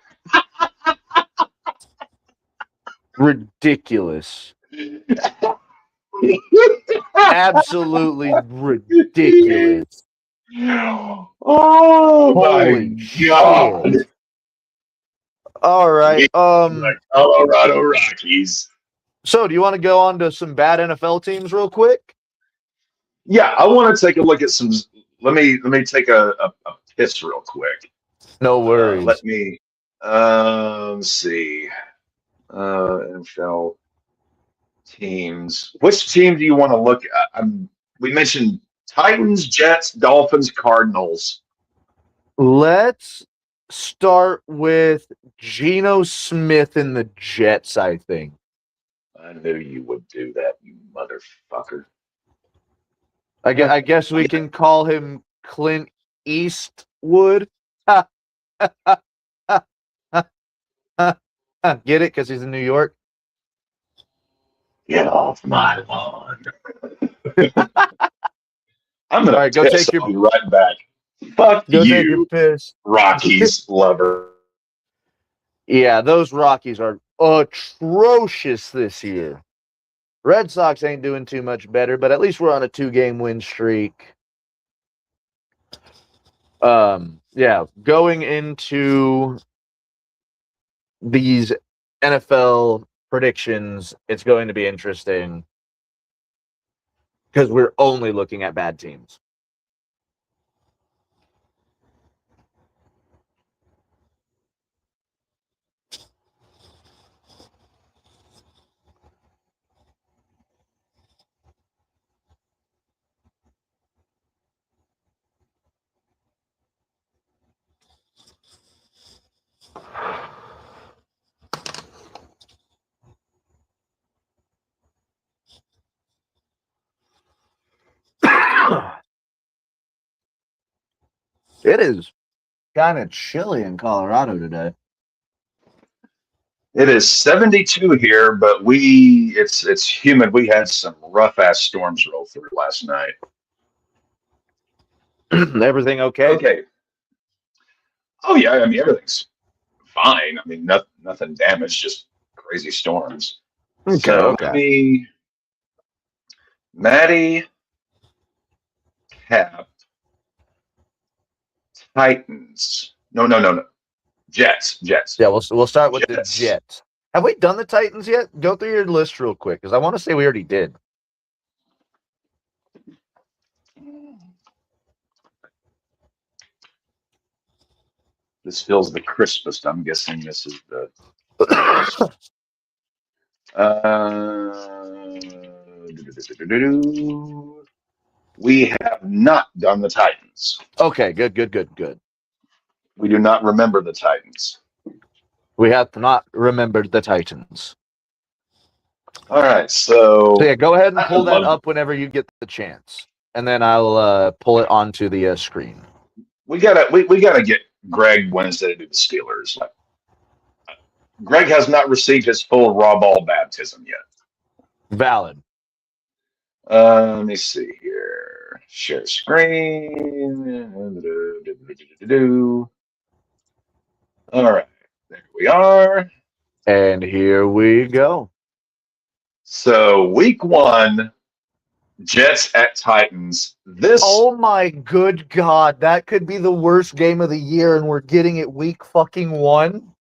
Ridiculous. Absolutely ridiculous. Oh Holy my God. shit. All right. The Colorado Rockies. So, do you want to go on to some bad NFL teams real quick? Yeah, I want to take a look at some. Let me take a piss real quick. No worries. Let me see. NFL teams. Which team do you want to look at? We mentioned Titans, Jets, Dolphins, Cardinals. Let's start with Geno Smith and the Jets, I think. I knew you would do that, you motherfucker. I guess we can call him Clint Eastwood. Get it? Because he's in New York. Get off my lawn. I'm gonna go take your right back. Fuck go you, take your piss. Rockies lover. Yeah, those Rockies are atrocious this year. Red Sox ain't doing too much better, but at least we're on a 2-game win streak. Yeah, going into these NFL predictions, it's going to be interesting because we're only looking at bad teams. It is kind of chilly in Colorado today. It is 72 here, but it's humid. We had some rough ass storms roll through last night. Everything okay? Okay. Oh yeah, I mean everything's fine. I mean nothing damaged, just crazy storms. Okay. Maddie, Cap, Titans. No. Jets. Yeah, we'll start with the Jets. Have we done the Titans yet? Go through your list real quick, because I want to say we already did. This feels the crispest. I'm guessing this is the. We have not done the Titans. Okay, good. We do not remember the Titans. We have not remembered the Titans. All right, so So yeah, go ahead and I pull that love- up whenever you get the chance, and then I'll pull it onto the screen. we gotta get Greg Wednesday to do the Steelers. Greg has not received his full RAWBall baptism yet. Valid. Let me see here. Share screen. All right, there we are. And here we go. So week 1, Jets at Titans. This Oh my good God, that could be the worst game of the year, and we're getting it week fucking 1.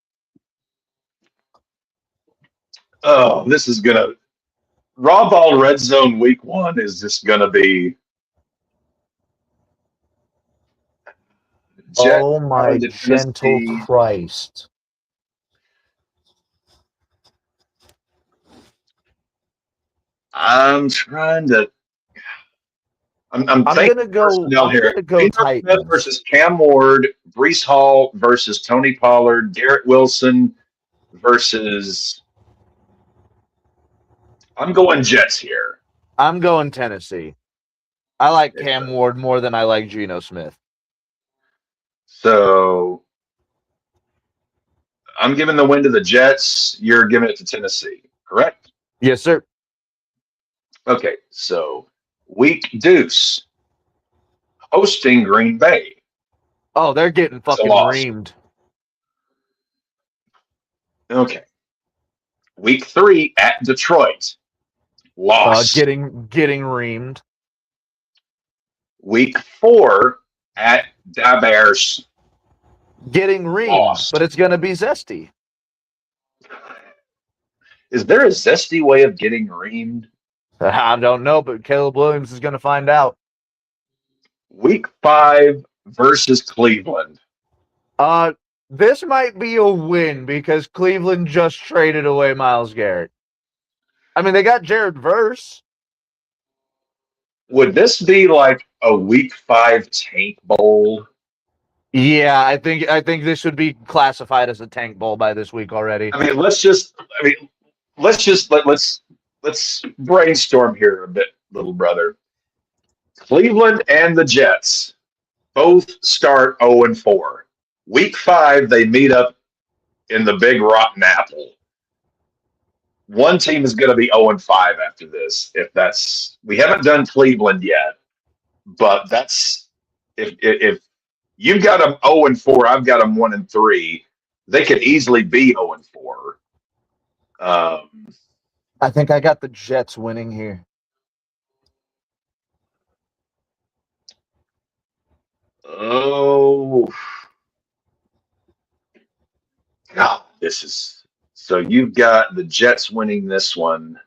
this is gonna RAWBall Red Zone week 1 is just gonna be Jet Oh my to gentle Tennessee. Christ. I'm trying to. I'm I'm thinking gonna go. personnel I'm here. gonna go Geno Titans. Smith versus Cam Ward, Brees Hall versus Tony Pollard, Garrett Wilson versus. I'm going Jets here. I'm going Tennessee. I like Cam Ward more than I like Geno Smith. So I'm giving the win to the Jets. You're giving it to Tennessee, correct? Yes, sir. Okay, so week deuce hosting Green Bay. Oh, they're getting fucking loss. reamed. Okay. Week 3 at Detroit. Loss. Getting reamed. Week 4 at Da Bears. Getting reamed, Lost. but it's gonna be zesty. Is there a zesty way of getting reamed? I don't know, but Caleb Williams is gonna find out. Week 5 versus Cleveland. This might be a win because Cleveland just traded away Myles Garrett. I mean, they got Jared Verse. Would this be like a week 5 tank bowl? Yeah, I think this would be classified as a tank bowl by this week already. I mean, let's brainstorm here a bit, little brother. Cleveland and the Jets both start 0-4. Week 5, they meet up in the Big Rotten Apple. One team is going to be 0-5 after this. We haven't done Cleveland yet, but that's if you've got them 0-4, I've got them 1-3. They could easily be 0-4. I think I got the Jets winning here. Oh, God, this is so. You've got the Jets winning this one.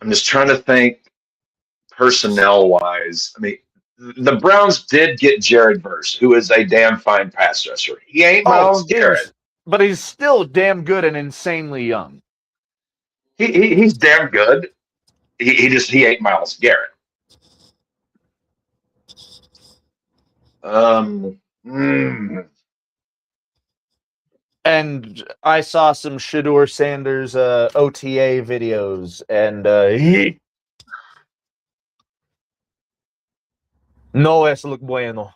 I'm just trying to think personnel wise. I mean, the Browns did get Jared Verse, who is a damn fine pass rusher. He ain't Myles Garrett, but he's still damn good and insanely young. He's damn good. He ain't Myles Garrett. And I saw some Shedeur Sanders OTA videos, and no es lo bueno.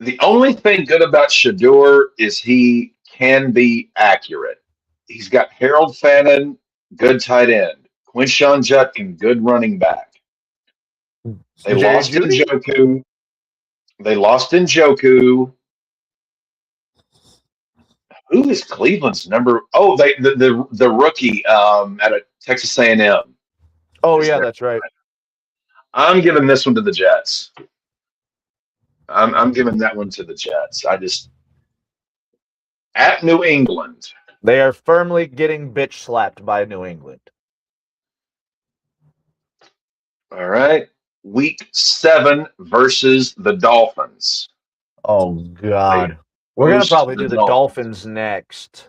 The only thing good about Shedeur is he can be accurate. He's got Harold Fannin, good tight end. Quinshawn Judkins, good running back. They lost Njoku. Who is Cleveland's number? Oh, the rookie out of Texas A&M. Oh yeah, that's right. I'm giving this one to the Jets. I'm giving that one to the Jets. At New England. They are firmly getting bitch slapped by New England. All right. Week 7 versus the Dolphins. Oh God. We're gonna Host probably the do the Dolphins. Dolphins next.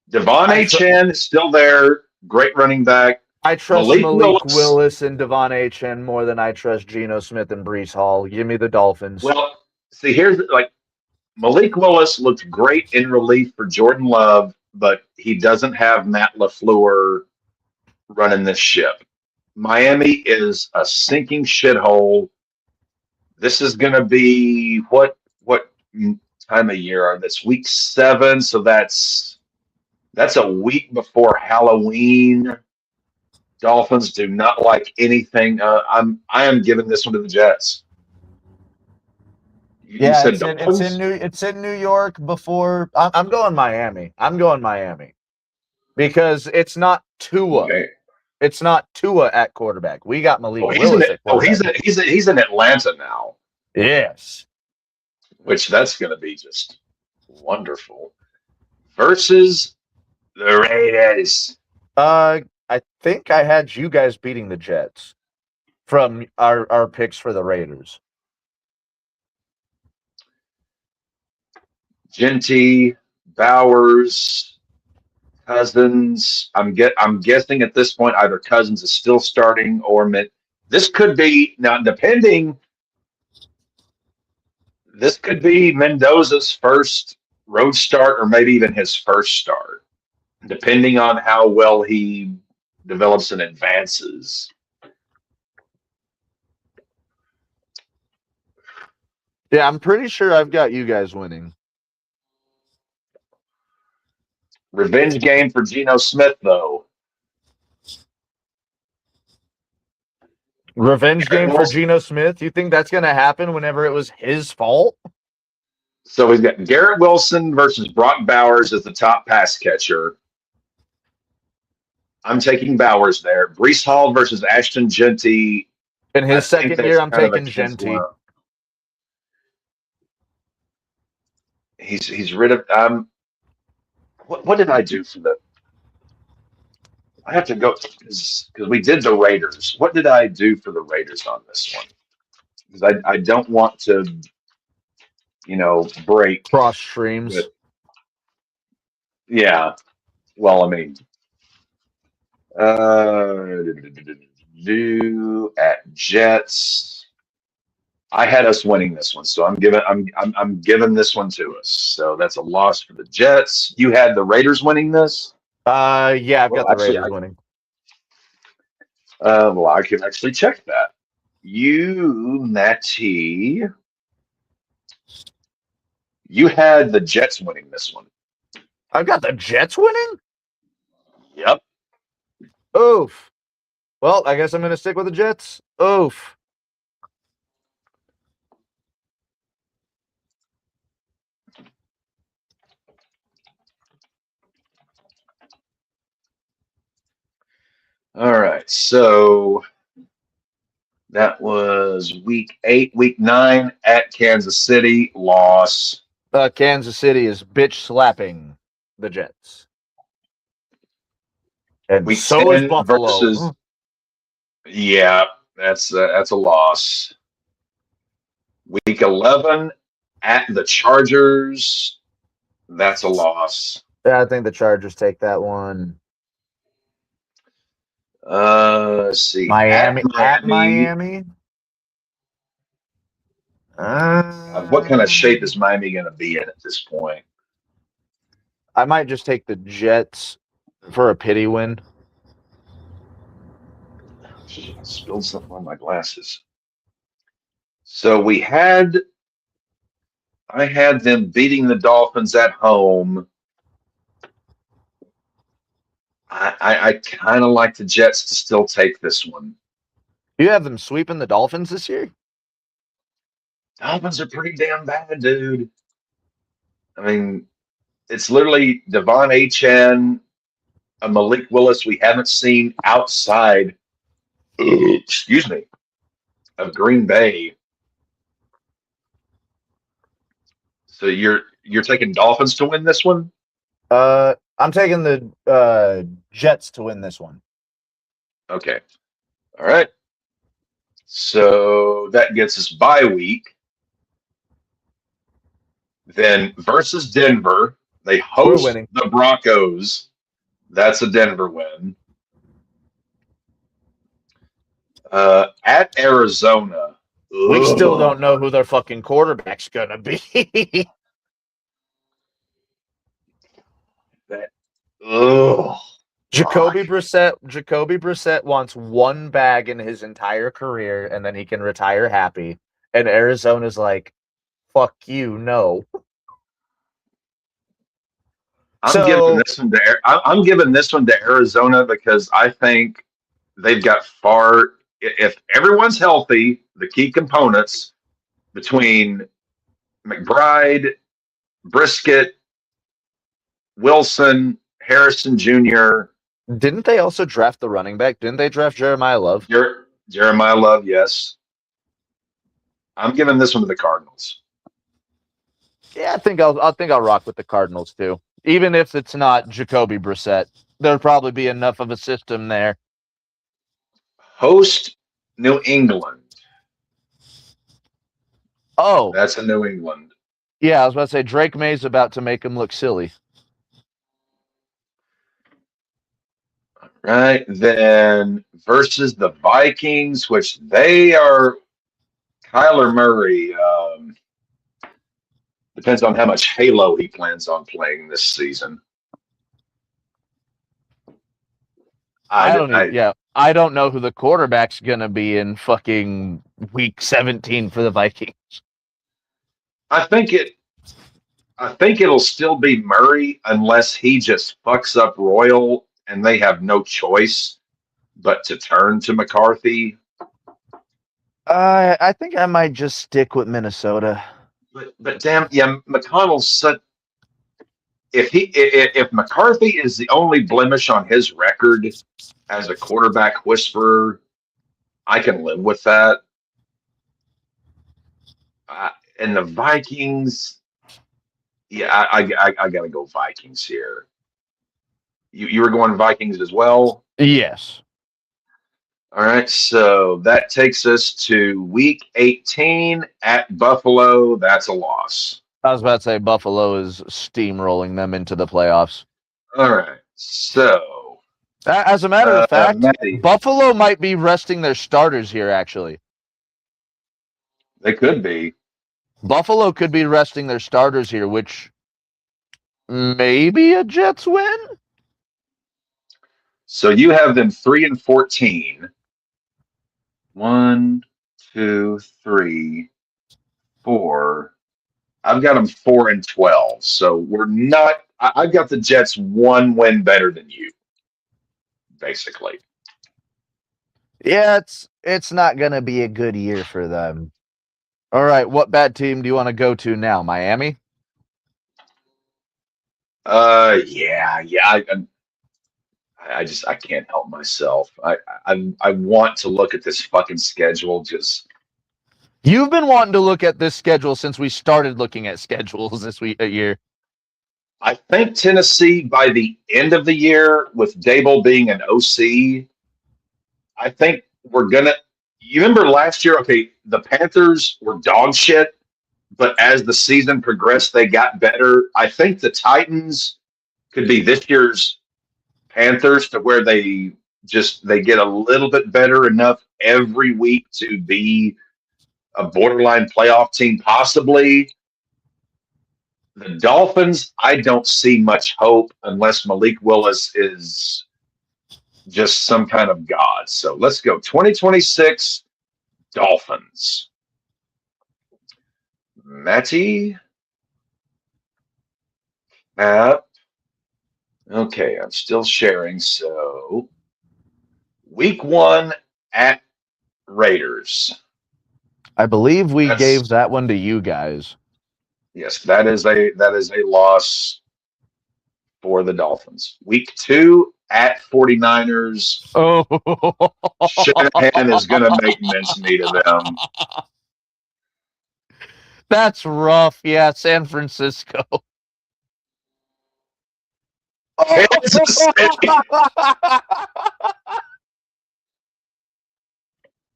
Devon I A. tr- Chan is still there. Great running back. I trust Malik Malik Willis. Willis and Devon Achane more than I trust Geno Smith and Brees Hall. Give me the Dolphins. Well, see, here's like Malik Willis looked great in relief for Jordan Love, but he doesn't have Matt LaFleur running this ship. Miami is a sinking shithole. This is going to be what time of year are this? Week 7, so that's a week before Halloween. Dolphins do not like anything. I am giving this one to the Jets. You Yeah, said it's Dolphins? in New York before. I'm going Miami. I'm going Miami because it's not Tua. Okay. It's not Tua at quarterback. We got Malik Oh, he's in Willis it. at Oh, quarterback. he's in Atlanta now, Yes. which that's going to be just wonderful. Versus the Raiders. I think I had you guys beating the Jets from our picks for the Raiders. Genty, Bowers, Cousins. I'm guessing at this point either Cousins is still starting or this could be now depending. This could be Mendoza's first road start or maybe even his first start, depending on how well he develops and advances. Yeah, I'm pretty sure I've got you guys winning. Revenge game for Geno Smith, though. Revenge game for Geno Smith? You think that's going to happen whenever it was his fault? So he's got Garrett Wilson versus Brock Bowers as the top pass catcher. I'm taking Bowers there. Brees Hall versus Ashton Genty. In his second year, I'm taking Genty. He's rid of what did I do for the? I have to go because we did the Raiders. What did I do for the Raiders on this one? Because I don't want to, break Cross streams. Yeah. Well, I mean, at Jets. I had us winning this one, so I'm giving this one to us. So that's a loss for the Jets. You had the Raiders winning this? Yeah, I've got the Raiders winning. Well, I can actually check that. Natty, you had the Jets winning this one. I've got the Jets winning? Yep. Oof. Well, I guess I'm going to stick with the Jets. Oof. All right, so that was week 8. Week 9 at Kansas City, loss. Kansas City is bitch slapping the Jets. And week so is Buffalo. Versus, yeah, that's a loss. Week 11 at the Chargers, that's a loss. Yeah, I think the Chargers take that one. Let's see. Miami. What kind of shape is Miami going to be in at this point? I might just take the Jets for a pity win. I spilled something on my glasses. So I had them beating the Dolphins at home. I kind of like the Jets to still take this one. You have them sweeping the Dolphins this year? Dolphins are pretty damn bad, dude. I mean, it's literally Devon Achane, a Malik Willis we haven't seen outside, excuse me, of Green Bay. So you're taking Dolphins to win this one? I'm taking the Jets to win this one. Okay. All right. So that gets us bye week. Then versus Denver, they We're host winning. the Broncos. That's a Denver win. At Arizona. We still don't Ugh. know who their fucking quarterback's gonna be. Ugh. Jacoby Fuck. Brissett wants one bag in his entire career, and then he can retire happy. And Arizona's like, "Fuck you, no." I'm giving So this one to I'm giving this one to Arizona because I think they've got far. If everyone's healthy, the key components between McBride, Brisket, Wilson, Harrison Jr., didn't they also draft the running back? Didn't they draft Jeremiah Love? Jeremiah Love, yes. I'm giving this one to the Cardinals. Yeah, I think I'll rock with the Cardinals too. Even if it's not Jacoby Brissett, there'll probably be enough of a system there. Host New England. Oh, That's a New England. yeah, I was about to say Drake May's about to make him look silly. Right. Then versus the Vikings, which they are Kyler Murray. Depends on how much Halo he plans on playing this season. I don't know who the quarterback's gonna be in fucking week 17 for the Vikings. I think it'll still be Murray unless he just fucks up Royal and they have no choice but to turn to McCarthy. I think I might just stick with Minnesota. But damn, yeah, McConnell's such. If McCarthy is the only blemish on his record as a quarterback whisperer, I can live with that. And the Vikings, yeah, I got to go Vikings here. You were going Vikings as well? Yes. All right, so that takes us to week 18 at Buffalo. That's a loss. I was about to say Buffalo is steamrolling them into the playoffs. All right, so As a matter of fact, Matty, Buffalo might be resting their starters here, actually. they could be. Buffalo could be resting their starters here, which maybe a Jets win? So you have them 3-14. 1, 2, 3, 4. I've got them 4-12. So we're not. I've got the Jets one win better than you, basically. Yeah, it's not going to be a good year for them. All right, what bad team do you want to go to now? Miami? Yeah. I can't help myself. I want to look at this fucking schedule. Just You've been wanting to look at this schedule since we started looking at schedules this year. I think Tennessee by the end of the year, with Dable being an OC, I think we're gonna. You remember last year? Okay, the Panthers were dog shit, but as the season progressed, they got better. I think the Titans could be this year's Panthers, to where they get a little bit better enough every week to be a borderline playoff team, possibly. The Dolphins, I don't see much hope unless Malik Willis is just some kind of god. So let's go 2026 Dolphins. Matty? Okay, I'm still sharing. So week 1 at Raiders. I believe we gave that one to you guys. Yes, that is a loss for the Dolphins. Week 2 at 49ers. Oh, Shanahan is going to make mincemeat of them. that's rough. Yeah, San Francisco. Kansas City.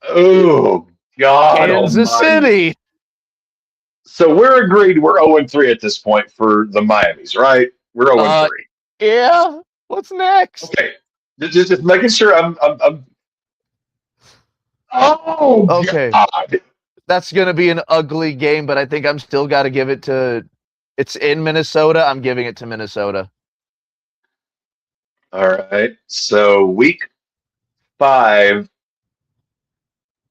Oh, God Kansas almighty. City. So we're agreed we're 0-3 at this point for the Miamis, right? We're 0-3. Yeah. What's next? Okay. Just making sure I'm Oh Okay. God. That's going to be an ugly game, but I think I'm still got to give it to. It's in Minnesota. I'm giving it to Minnesota. All right. So week 5,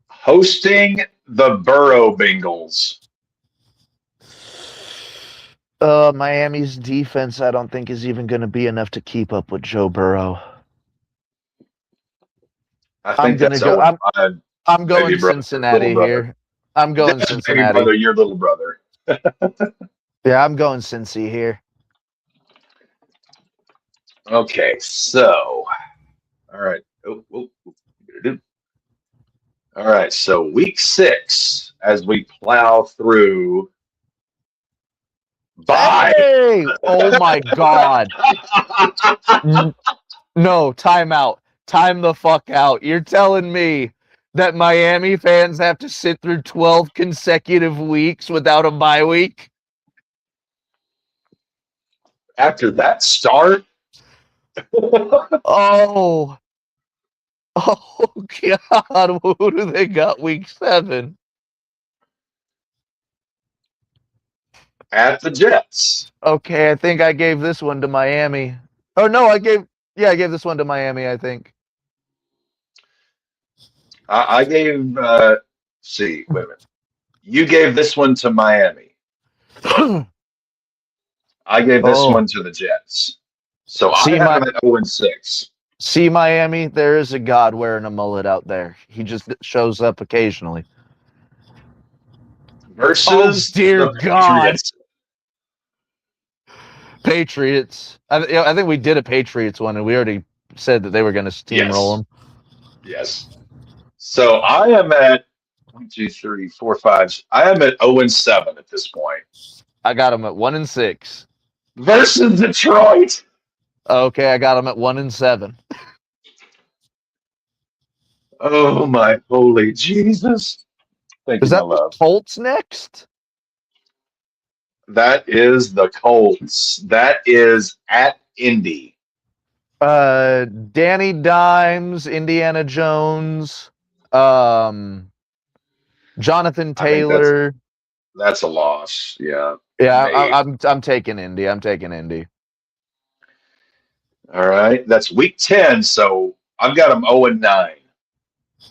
hosting the Burrow Bengals. Miami's defense, I don't think, is even going to be enough to keep up with Joe Burrow. I I'm think gonna that's go. 0-5. I'm going Baby brother, little Cincinnati brother. here. I'm going That's baby Cincinnati. brother, your little brother. Yeah, I'm going Cincy here. Okay, so all right. All right, so week 6, as we plow through. Bye. Hey! Oh my God! No, time out. Time the fuck out. You're telling me that Miami fans have to sit through 12 consecutive weeks without a bye week? After that start. Oh. Oh God, who do they got week 7? At the Jets. Okay, I think I gave this one to Miami. Oh no, I gave this one to Miami, I think. I gave see, wait a minute. You gave this one to Miami. I gave this one to the Jets. So See, I have them at 0-6. See, Miami, there is a god wearing a mullet out there. He just shows up occasionally. Versus dear the God. Patriots. I think we did a Patriots one, and we already said that they were going to steamroll them. Yes. So I am at 1, 2, 3, 4, 5. I am at 0-7 at this point. I got them at 1-6. Versus Detroit. Okay, I got them at 1-7. Oh my holy Jesus! Thank you, Is that my love. the Colts next? That is the Colts. That is at Indy. Danny Dimes, Indiana Jones, Jonathan Taylor. That's a loss. Yeah. Yeah, I'm taking Indy. I'm taking Indy. All right. That's week 10. So I've got them 0-9.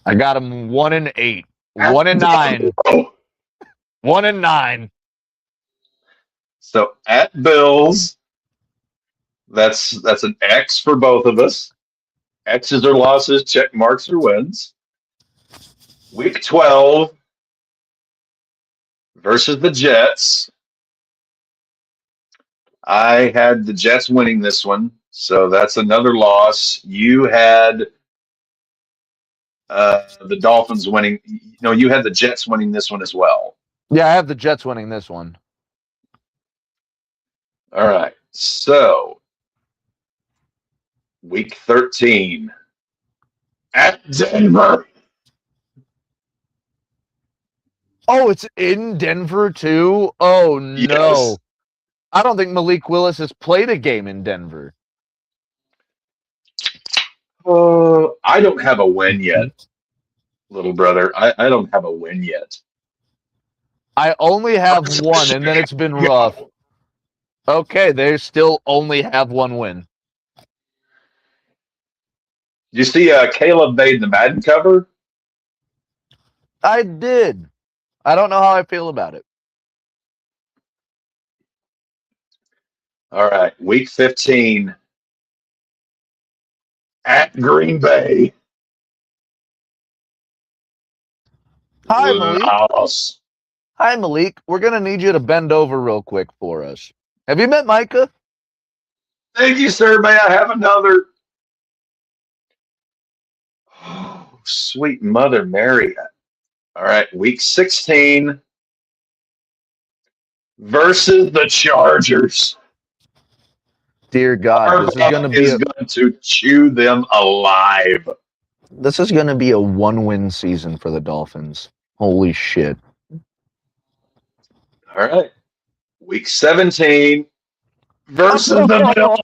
I got them 1-8. 1-9. 1-9. So at Bills, that's an X for both of us. X's are losses, check marks are wins. Week 12 versus the Jets. I had the Jets winning this one, so that's another loss. You had the Dolphins winning. No, you had the Jets winning this one as well. Yeah, I have the Jets winning this one. All right. So, week 13 at Denver. Oh, it's in Denver too? Oh, no. Yes. I don't think Malik Willis has played a game in Denver. I don't have a win yet, little brother. I don't have a win yet. I only have one, and then it's been rough. Okay, they still only have one win. You see Caleb made the Madden cover? I did. I don't know how I feel about it. All right, week 15 at Green Bay. Hi, Malik. Loss. Hi, Malik. We're going to need you to bend over real quick for us. Have you met Micah? Thank you, sir. May I have another? Oh, sweet Mother Mary. All right, week 16 versus the Chargers. Dear God, this is going to be going to chew them alive. This is going to be a 1-win season for the Dolphins. Holy shit! All right. Week 17 versus the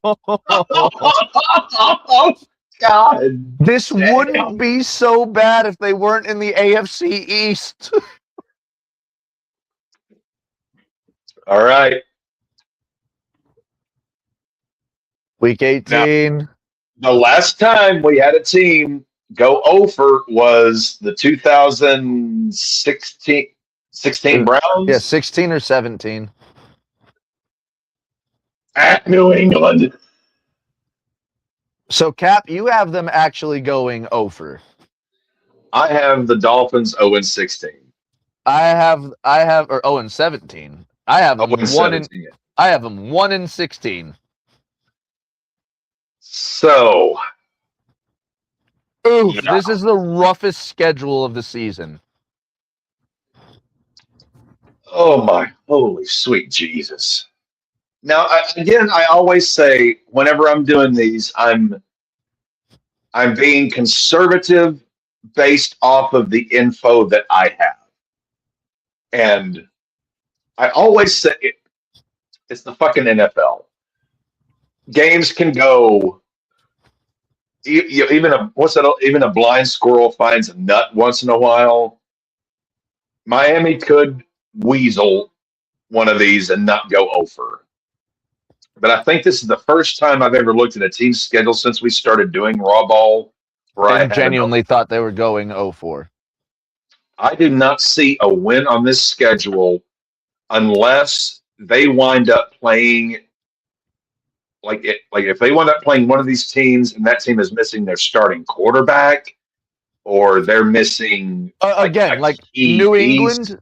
Oh, God. This Damn. wouldn't be so bad if they weren't in the AFC East. All right. Week 18. The last time we had a team go over was the 2016 Browns Yeah, 16 or 17. at New England. So, Cap, you have them actually going over. I have the Dolphins 0-16. I have or 0-17. I have them 0-17. I have them 1-16. So, Oof, yeah. this is the roughest schedule of the season. Oh my holy sweet Jesus. Now, I always say whenever I'm doing these, I'm being conservative based off of the info that I have. And I always say it's the fucking NFL. Games can go. Even a blind squirrel finds a nut once in a while. Miami could weasel one of these and not go over. But I think this is the first time I've ever looked at a team's schedule since we started doing RAWBall. I genuinely thought they were going 0-4. I do not see a win on this schedule unless they wind up playing like if they wind up playing one of these teams and that team is missing their starting quarterback or they're missing again, like New England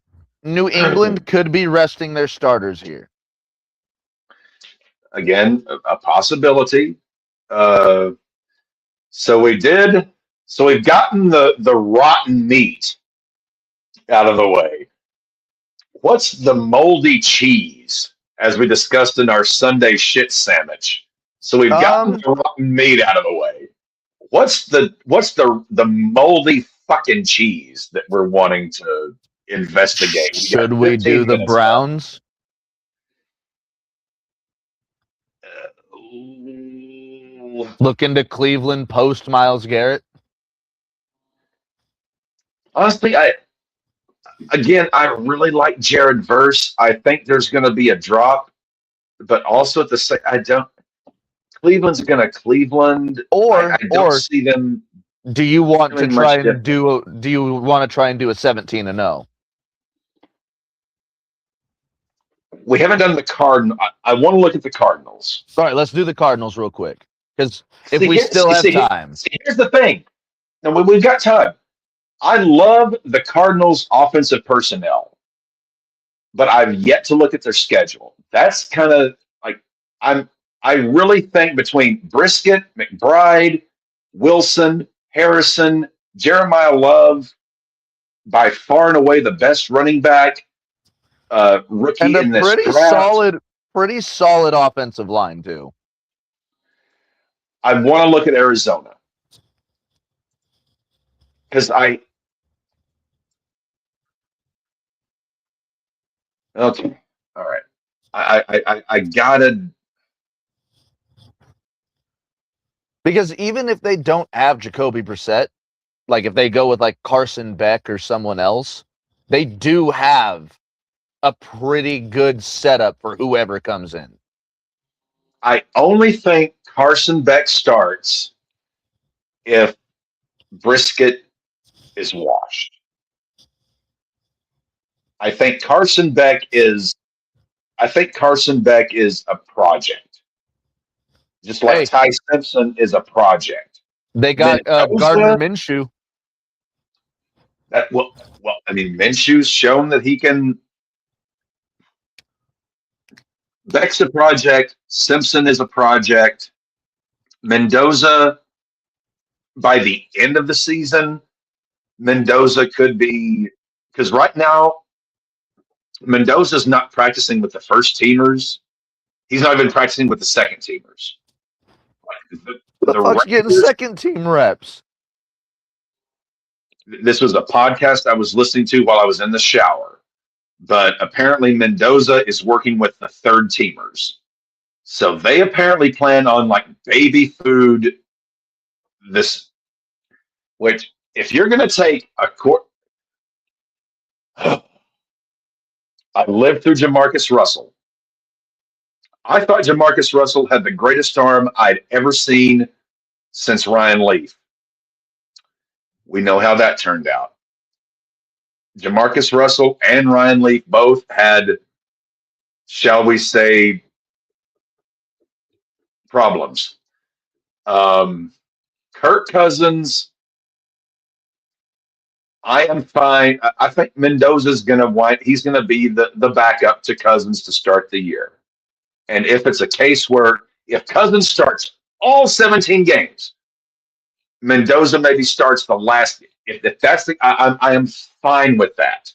could be resting their starters here. Again, a possibility. So we've gotten the rotten meat out of the way. What's the moldy cheese, as we discussed in our Sunday shit sandwich? So we've gotten the rotten meat out of the way. What's the moldy fucking cheese that we're wanting to investigate? Should we do the Browns? Look into Cleveland post Myles Garrett. Honestly, I really like Jared Verse. I think there's going to be a drop, but also at the same, Cleveland's going to Cleveland. I don't see them. Do you want to try and do a 17-0? We haven't done the Cardinals. I want to look at the Cardinals. All right, let's do the Cardinals real quick. Because if we still have time. Here's the thing. Now, we've got time. I love the Cardinals' offensive personnel, but I've yet to look at their schedule. That's kind of like I really think between Brisket, McBride, Wilson, Harrison, Jeremiah Love, by far and away the best running back rookie and in this pretty solid offensive line too. I want to look at Arizona because okay, all right. I gotta, because even if they don't have Jacoby Brissett, like if they go with like Carson Beck or someone else, they do have a pretty good setup for whoever comes in. I only think Carson Beck starts if Brisket is washed. I think Carson Beck is a project. Just like Ty Simpson is a project. They got Gardner Minshew. Minshew's shown that he can. Beck's a project. Simpson is a project. Mendoza, by the end of the season, Mendoza could be, because right now, Mendoza's not practicing with the first teamers. He's not even practicing with the second teamers. The fuck's getting second team reps? this was a podcast I was listening to while I was in the shower, but apparently Mendoza is working with the third teamers. So they apparently plan on like baby food this, which if you're going to take a court, I lived through Jamarcus Russell. I thought Jamarcus Russell had the greatest arm I'd ever seen since Ryan Leaf. We know how that turned out. Jamarcus Russell and Ryan Leaf both had, shall we say, problems. Kirk Cousins, I am fine. I think Mendoza's going to wind. He's going to be the backup to Cousins to start the year. And if it's a case where if Cousins starts all 17 games, Mendoza maybe starts the last. If that's the, I am fine with that.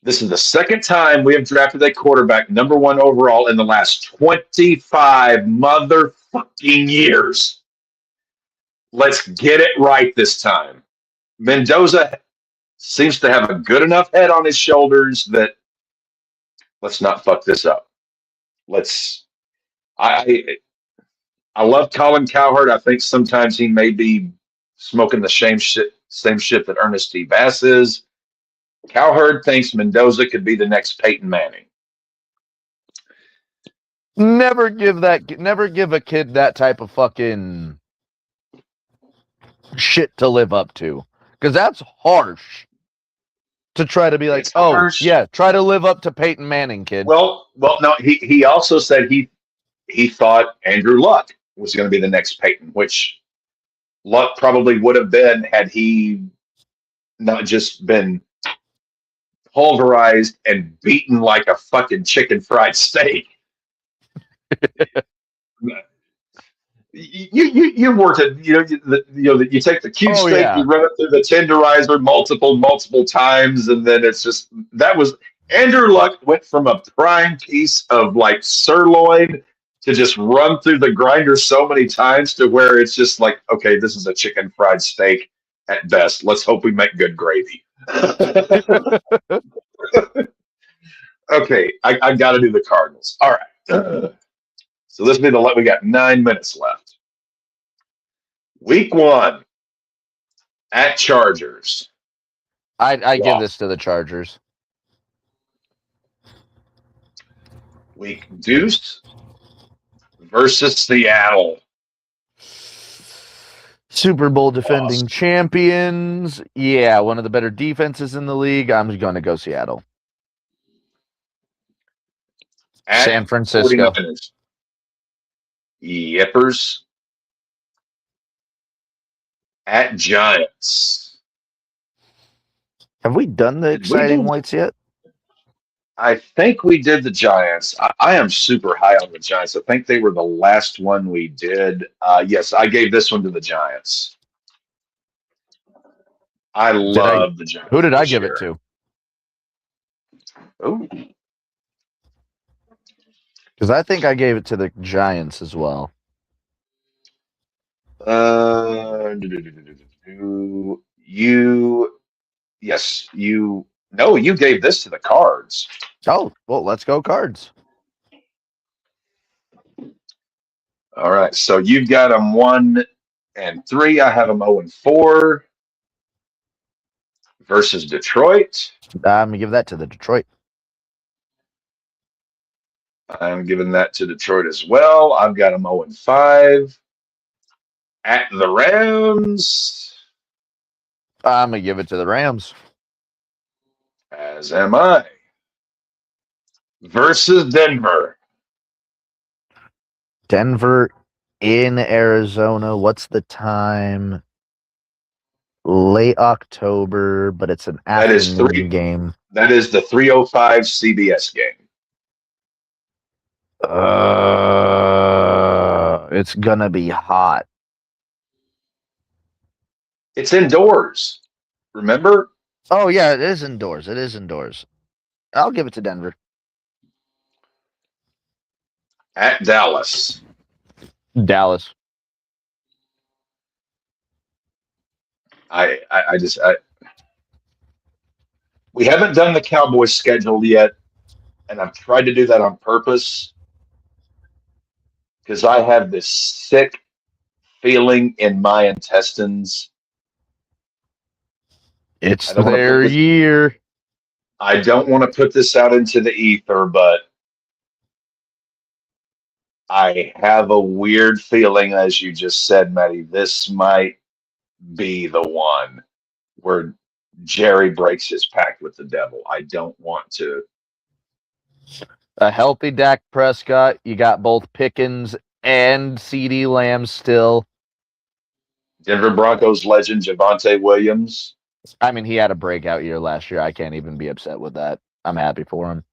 This is the second time we have drafted a quarterback number 1 overall in the last 25 motherfucking years. Let's get it right this time. Mendoza seems to have a good enough head on his shoulders that let's not fuck this up. I love Colin Cowherd. I think sometimes he may be smoking the same shit that Ernest T. Bass is. Cowherd thinks Mendoza could be the next Peyton Manning. Never give a kid that type of fucking shit to live up to, because that's harsh to try to be like, try to live up to Peyton Manning, kid. Well, no, he also said he thought Andrew Luck was going to be the next Peyton, which Luck probably would have been had he not just been pulverized and beaten like a fucking chicken fried steak. You worked it. You take the cube steak, you run it through the tenderizer multiple times, and then it's just that was Andrew Luck went from a prime piece of like sirloin to just run through the grinder so many times to where it's just like, okay, this is a chicken fried steak at best. Let's hope we make good gravy. Okay, I got to do the Cardinals. All right. So this will be we got 9 minutes left. Week 1 at Chargers. I give this to the Chargers. Week Deuce versus Seattle. Super Bowl defending champions. Yeah, one of the better defenses in the league. I'm going to go Seattle. At San Francisco. 49ers. Yippers. At Giants. Have we done the exciting whites yet? I think we did the Giants. I am super high on the Giants. I think they were the last one we did. Yes, I gave this one to the Giants. I love the Giants. Who did I give it to? Oh. Because I think I gave it to the Giants as well. You gave this to the Cards. Oh, well, let's go Cards. All right, so you've got them 1 and 3. I have them 0 and 4 versus Detroit. I'm gonna give that to the Detroit. I'm giving that to Detroit as well. I've got them 0 and 5 at the Rams. I'm gonna give it to the Rams. As am I. Versus Denver. Denver in Arizona. What's the time? Late October, but it's an afternoon game. That is the 3:05 CBS game. It's gonna be hot. It's indoors. Remember? Oh yeah, it is indoors. It is indoors. I'll give it to Denver. At Dallas. Dallas. We haven't done the Cowboys schedule yet, and I've tried to do that on purpose because I have this sick feeling in my intestines. It's I don't want to their put this. year. I don't want to put this out into the ether, but I have a weird feeling, as you just said, Maddie. This might be the one where Jerry breaks his pact with the devil. I don't want to. A healthy Dak Prescott. You got both Pickens and CD Lamb still. Denver Broncos legend Javonte Williams. I mean, he had a breakout year last year. I can't even be upset with that. I'm happy for him.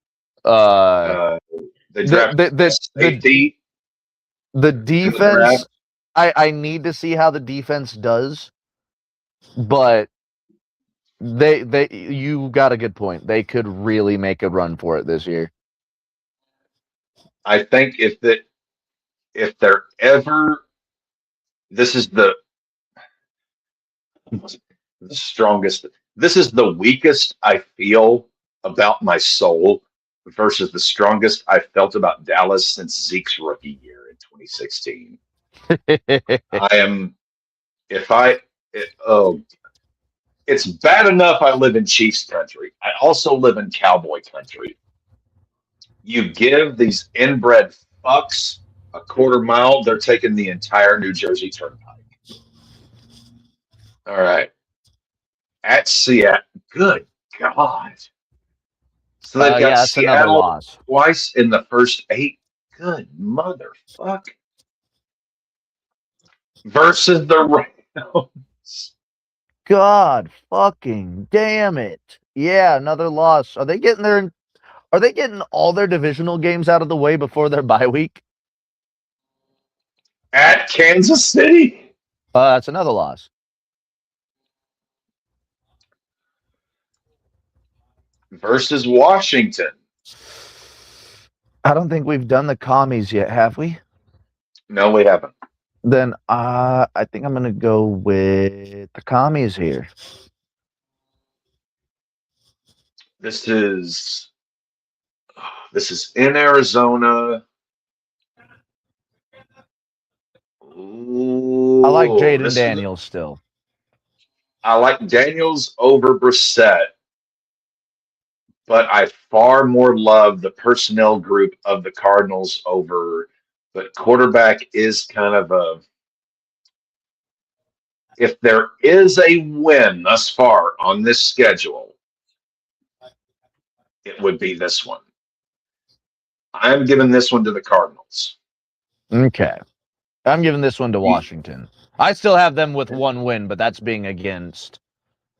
They drafted safety. The defense, I need to see how the defense does, but you got a good point. They could really make a run for it this year. I think if they're ever, this is the strongest. This is the weakest I feel about my soul versus the strongest I felt about Dallas since Zeke's rookie year in 2016. I am, if I, it, oh, it's bad enough I live in Chiefs country. I also live in Cowboy country. You give these inbred fucks a quarter mile, they're taking the entire New Jersey Turnpike. All right. At Seattle. Good God. So they've got that's another Seattle loss. twice in the first 8. Good motherfuck. Versus the Rams. God fucking damn it. Yeah, another loss. Are they getting all their divisional games out of the way before their bye week? At Kansas City. That's another loss. Versus Washington. I don't think we've done the commies yet, have we? No, we haven't. Then I think I'm gonna go with the commies here. This is in Arizona. Ooh, I like Jaden Daniels still. I like Daniels over Brissett, but I far more love the personnel group of the Cardinals over. But quarterback is kind of a. If there is a win thus far on this schedule, it would be this one. I'm giving this one to the Cardinals. Okay. I'm giving this one to Washington. I still have them with one win, but that's being against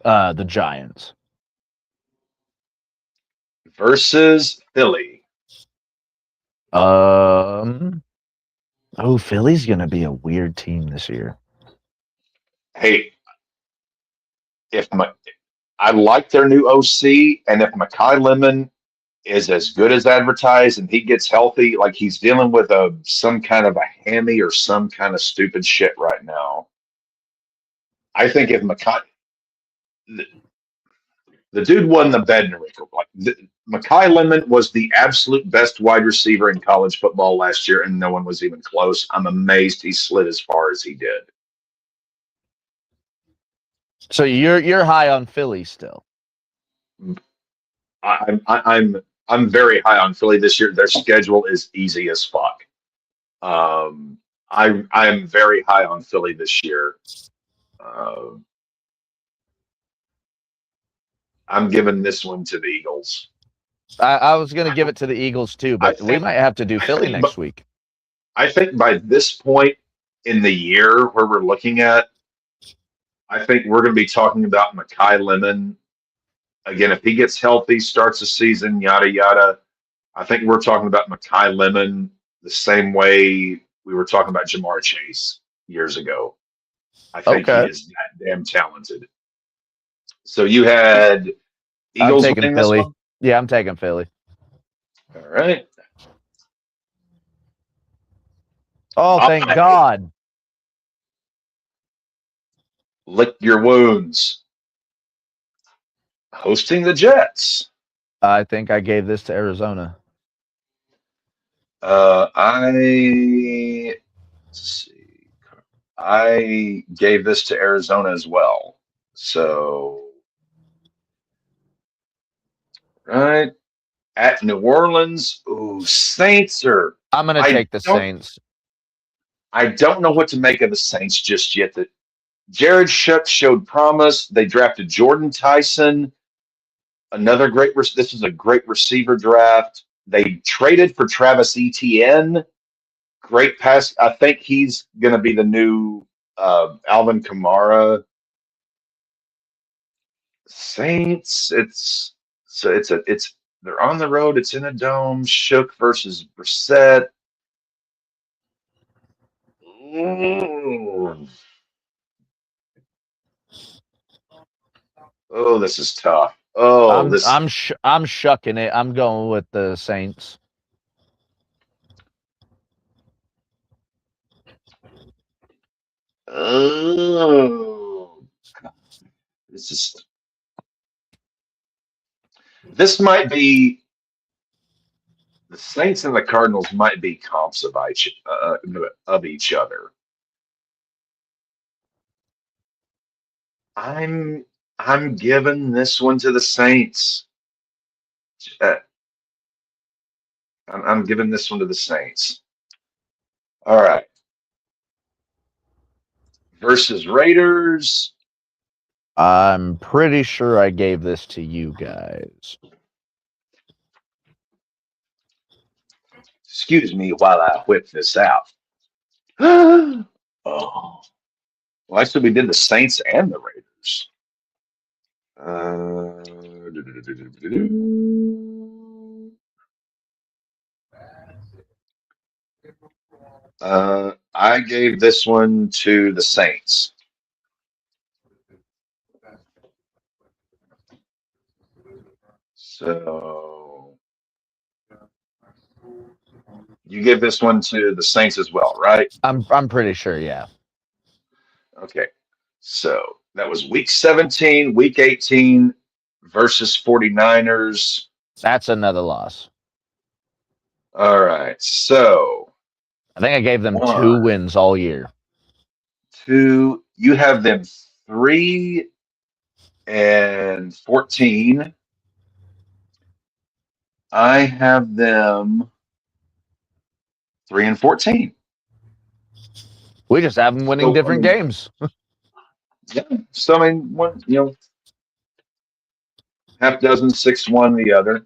the Giants. Versus Philly. Philly's going to be a weird team this year. Hey, I like their new OC, and if Mekhi Lemon is as good as advertised and he gets healthy, like he's dealing with some kind of a hammy or some kind of stupid shit right now. I think if the dude won the Bednarik, Mekhi Lemon was the absolute best wide receiver in college football last year, and no one was even close. I'm amazed he slid as far as he did. So you're high on Philly still. I'm very high on Philly this year. Their schedule is easy as fuck. I'm very high on Philly this year. I'm giving this one to the Eagles. I was going to give it to the Eagles too, but we might have to do Philly next week. I think by this point in the year where we're looking at, I think we're going to be talking about Mekhi Lemon. Again, if he gets healthy, starts the season, yada, yada, I think we're talking about Mekhi Lemon the same way we were talking about Jamar Chase years ago. I think he is that damn talented. So you had Eagles winning Philly. This one? Yeah, I'm taking Philly. All right. Oh, thank God. Lick your wounds. Hosting the Jets. I think I gave this to Arizona. Let's see. I gave this to Arizona as well. So, right at New Orleans. Ooh, Saints are. I'm going to take the Saints. I don't know what to make of the Saints just yet. That Jared Shook showed promise. They drafted Jordan Tyson, another great. This is a great receiver draft. They traded for Travis Etienne. Great pass. I think he's going to be the new Alvin Kamara. Saints. It's they're on the road. It's in a dome. Shook versus Brissett. Ooh. Oh, this is tough. Oh, I'm shucking it. I'm going with the Saints. Oh, this might be the Saints and the Cardinals might be comps of each other. I'm giving this one to the Saints. I'm giving this one to the Saints. All right. Versus Raiders. I'm pretty sure I gave this to you guys. Excuse me while I whip this out. Oh. Well, actually, we did the Saints and the Raiders. I gave this one to the Saints. So you give this one to the Saints as well, right? I'm pretty sure, yeah. Okay. So that was week 17, week 18 versus 49ers. That's another loss. All right. So I think I gave them 2 wins all year. 2. You have them 3-14. I have them 3-14. We just have them winning different games. Yeah. So I mean, one, half dozen, 6-1 the other.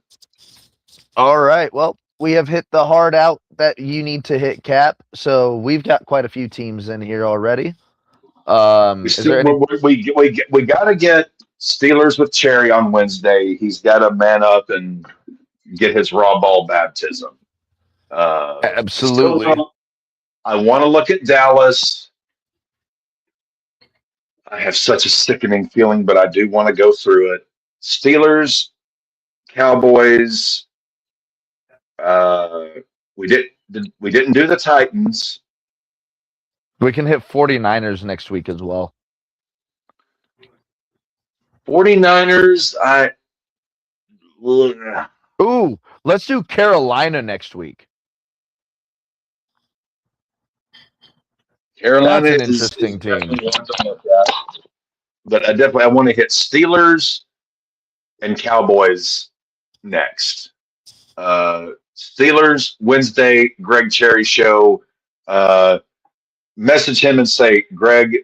All right. Well, we have hit the hard out that you need to hit, Cap. So we've got quite a few teams in here already. We got to get Steelers with Cherry on Wednesday. He's got to man up and get his RAWBall baptism. Absolutely. I want to look at Dallas. I have such a sickening feeling, but I do want to go through it. Steelers, Cowboys. We didn't do the Titans. We can hit 49ers next week as well. 49ers, Ooh, let's do Carolina next week. Carolina That's an interesting team. But I want to hit Steelers and Cowboys next. Steelers Wednesday, Greg Cherry show. Message him and say, Greg,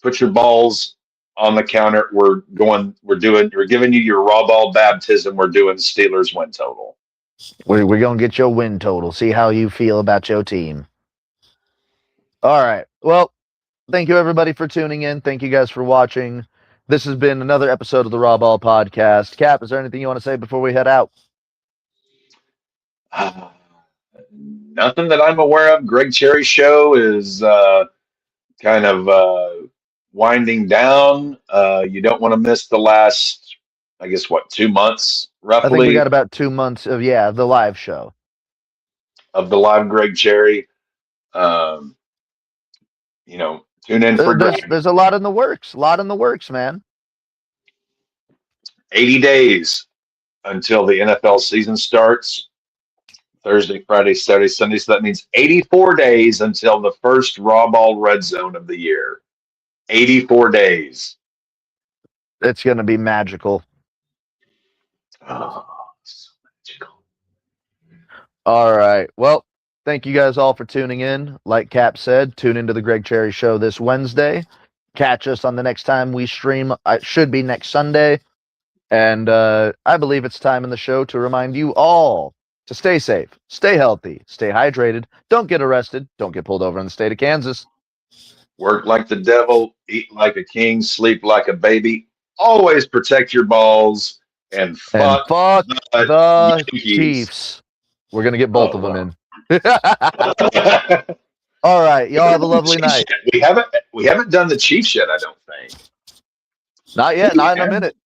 put your balls on the counter. We're giving you your RAWBall baptism. We're doing Steelers win total. We're going to get your win total. See how you feel about your team. All right. Well, thank you everybody for tuning in. Thank you guys for watching. This has been another episode of the RAWBall podcast. Cap, is there anything you want to say before we head out? Nothing that I'm aware of. Greg Cherry show is kind of winding down. You don't want to miss the last, I guess, 2 months roughly. I think we got about 2 months of the live show of the live Greg Cherry. Tune in for There's a lot in the works. A lot in the works, man. 80 days until the NFL season starts. Thursday, Friday, Saturday, Sunday. So that means 84 days until the first RAWBall Red Zone of the year. 84 days. It's going to be magical. Oh, so magical. All right. Well, thank you guys all for tuning in. Like Cap said, tune into the Greg Cherry Show this Wednesday. Catch us on the next time we stream. It should be next Sunday. And I believe it's time in the show to remind you all to stay safe, stay healthy, stay hydrated, don't get arrested, don't get pulled over in the state of Kansas. Work like the devil, eat like a king, sleep like a baby. Always protect your balls and fuck the Yankees. Chiefs. We're going to get both of them in. All right. Y'all have a lovely night. We haven't done the Chiefs yet, I don't think. Not yet. Not in a minute.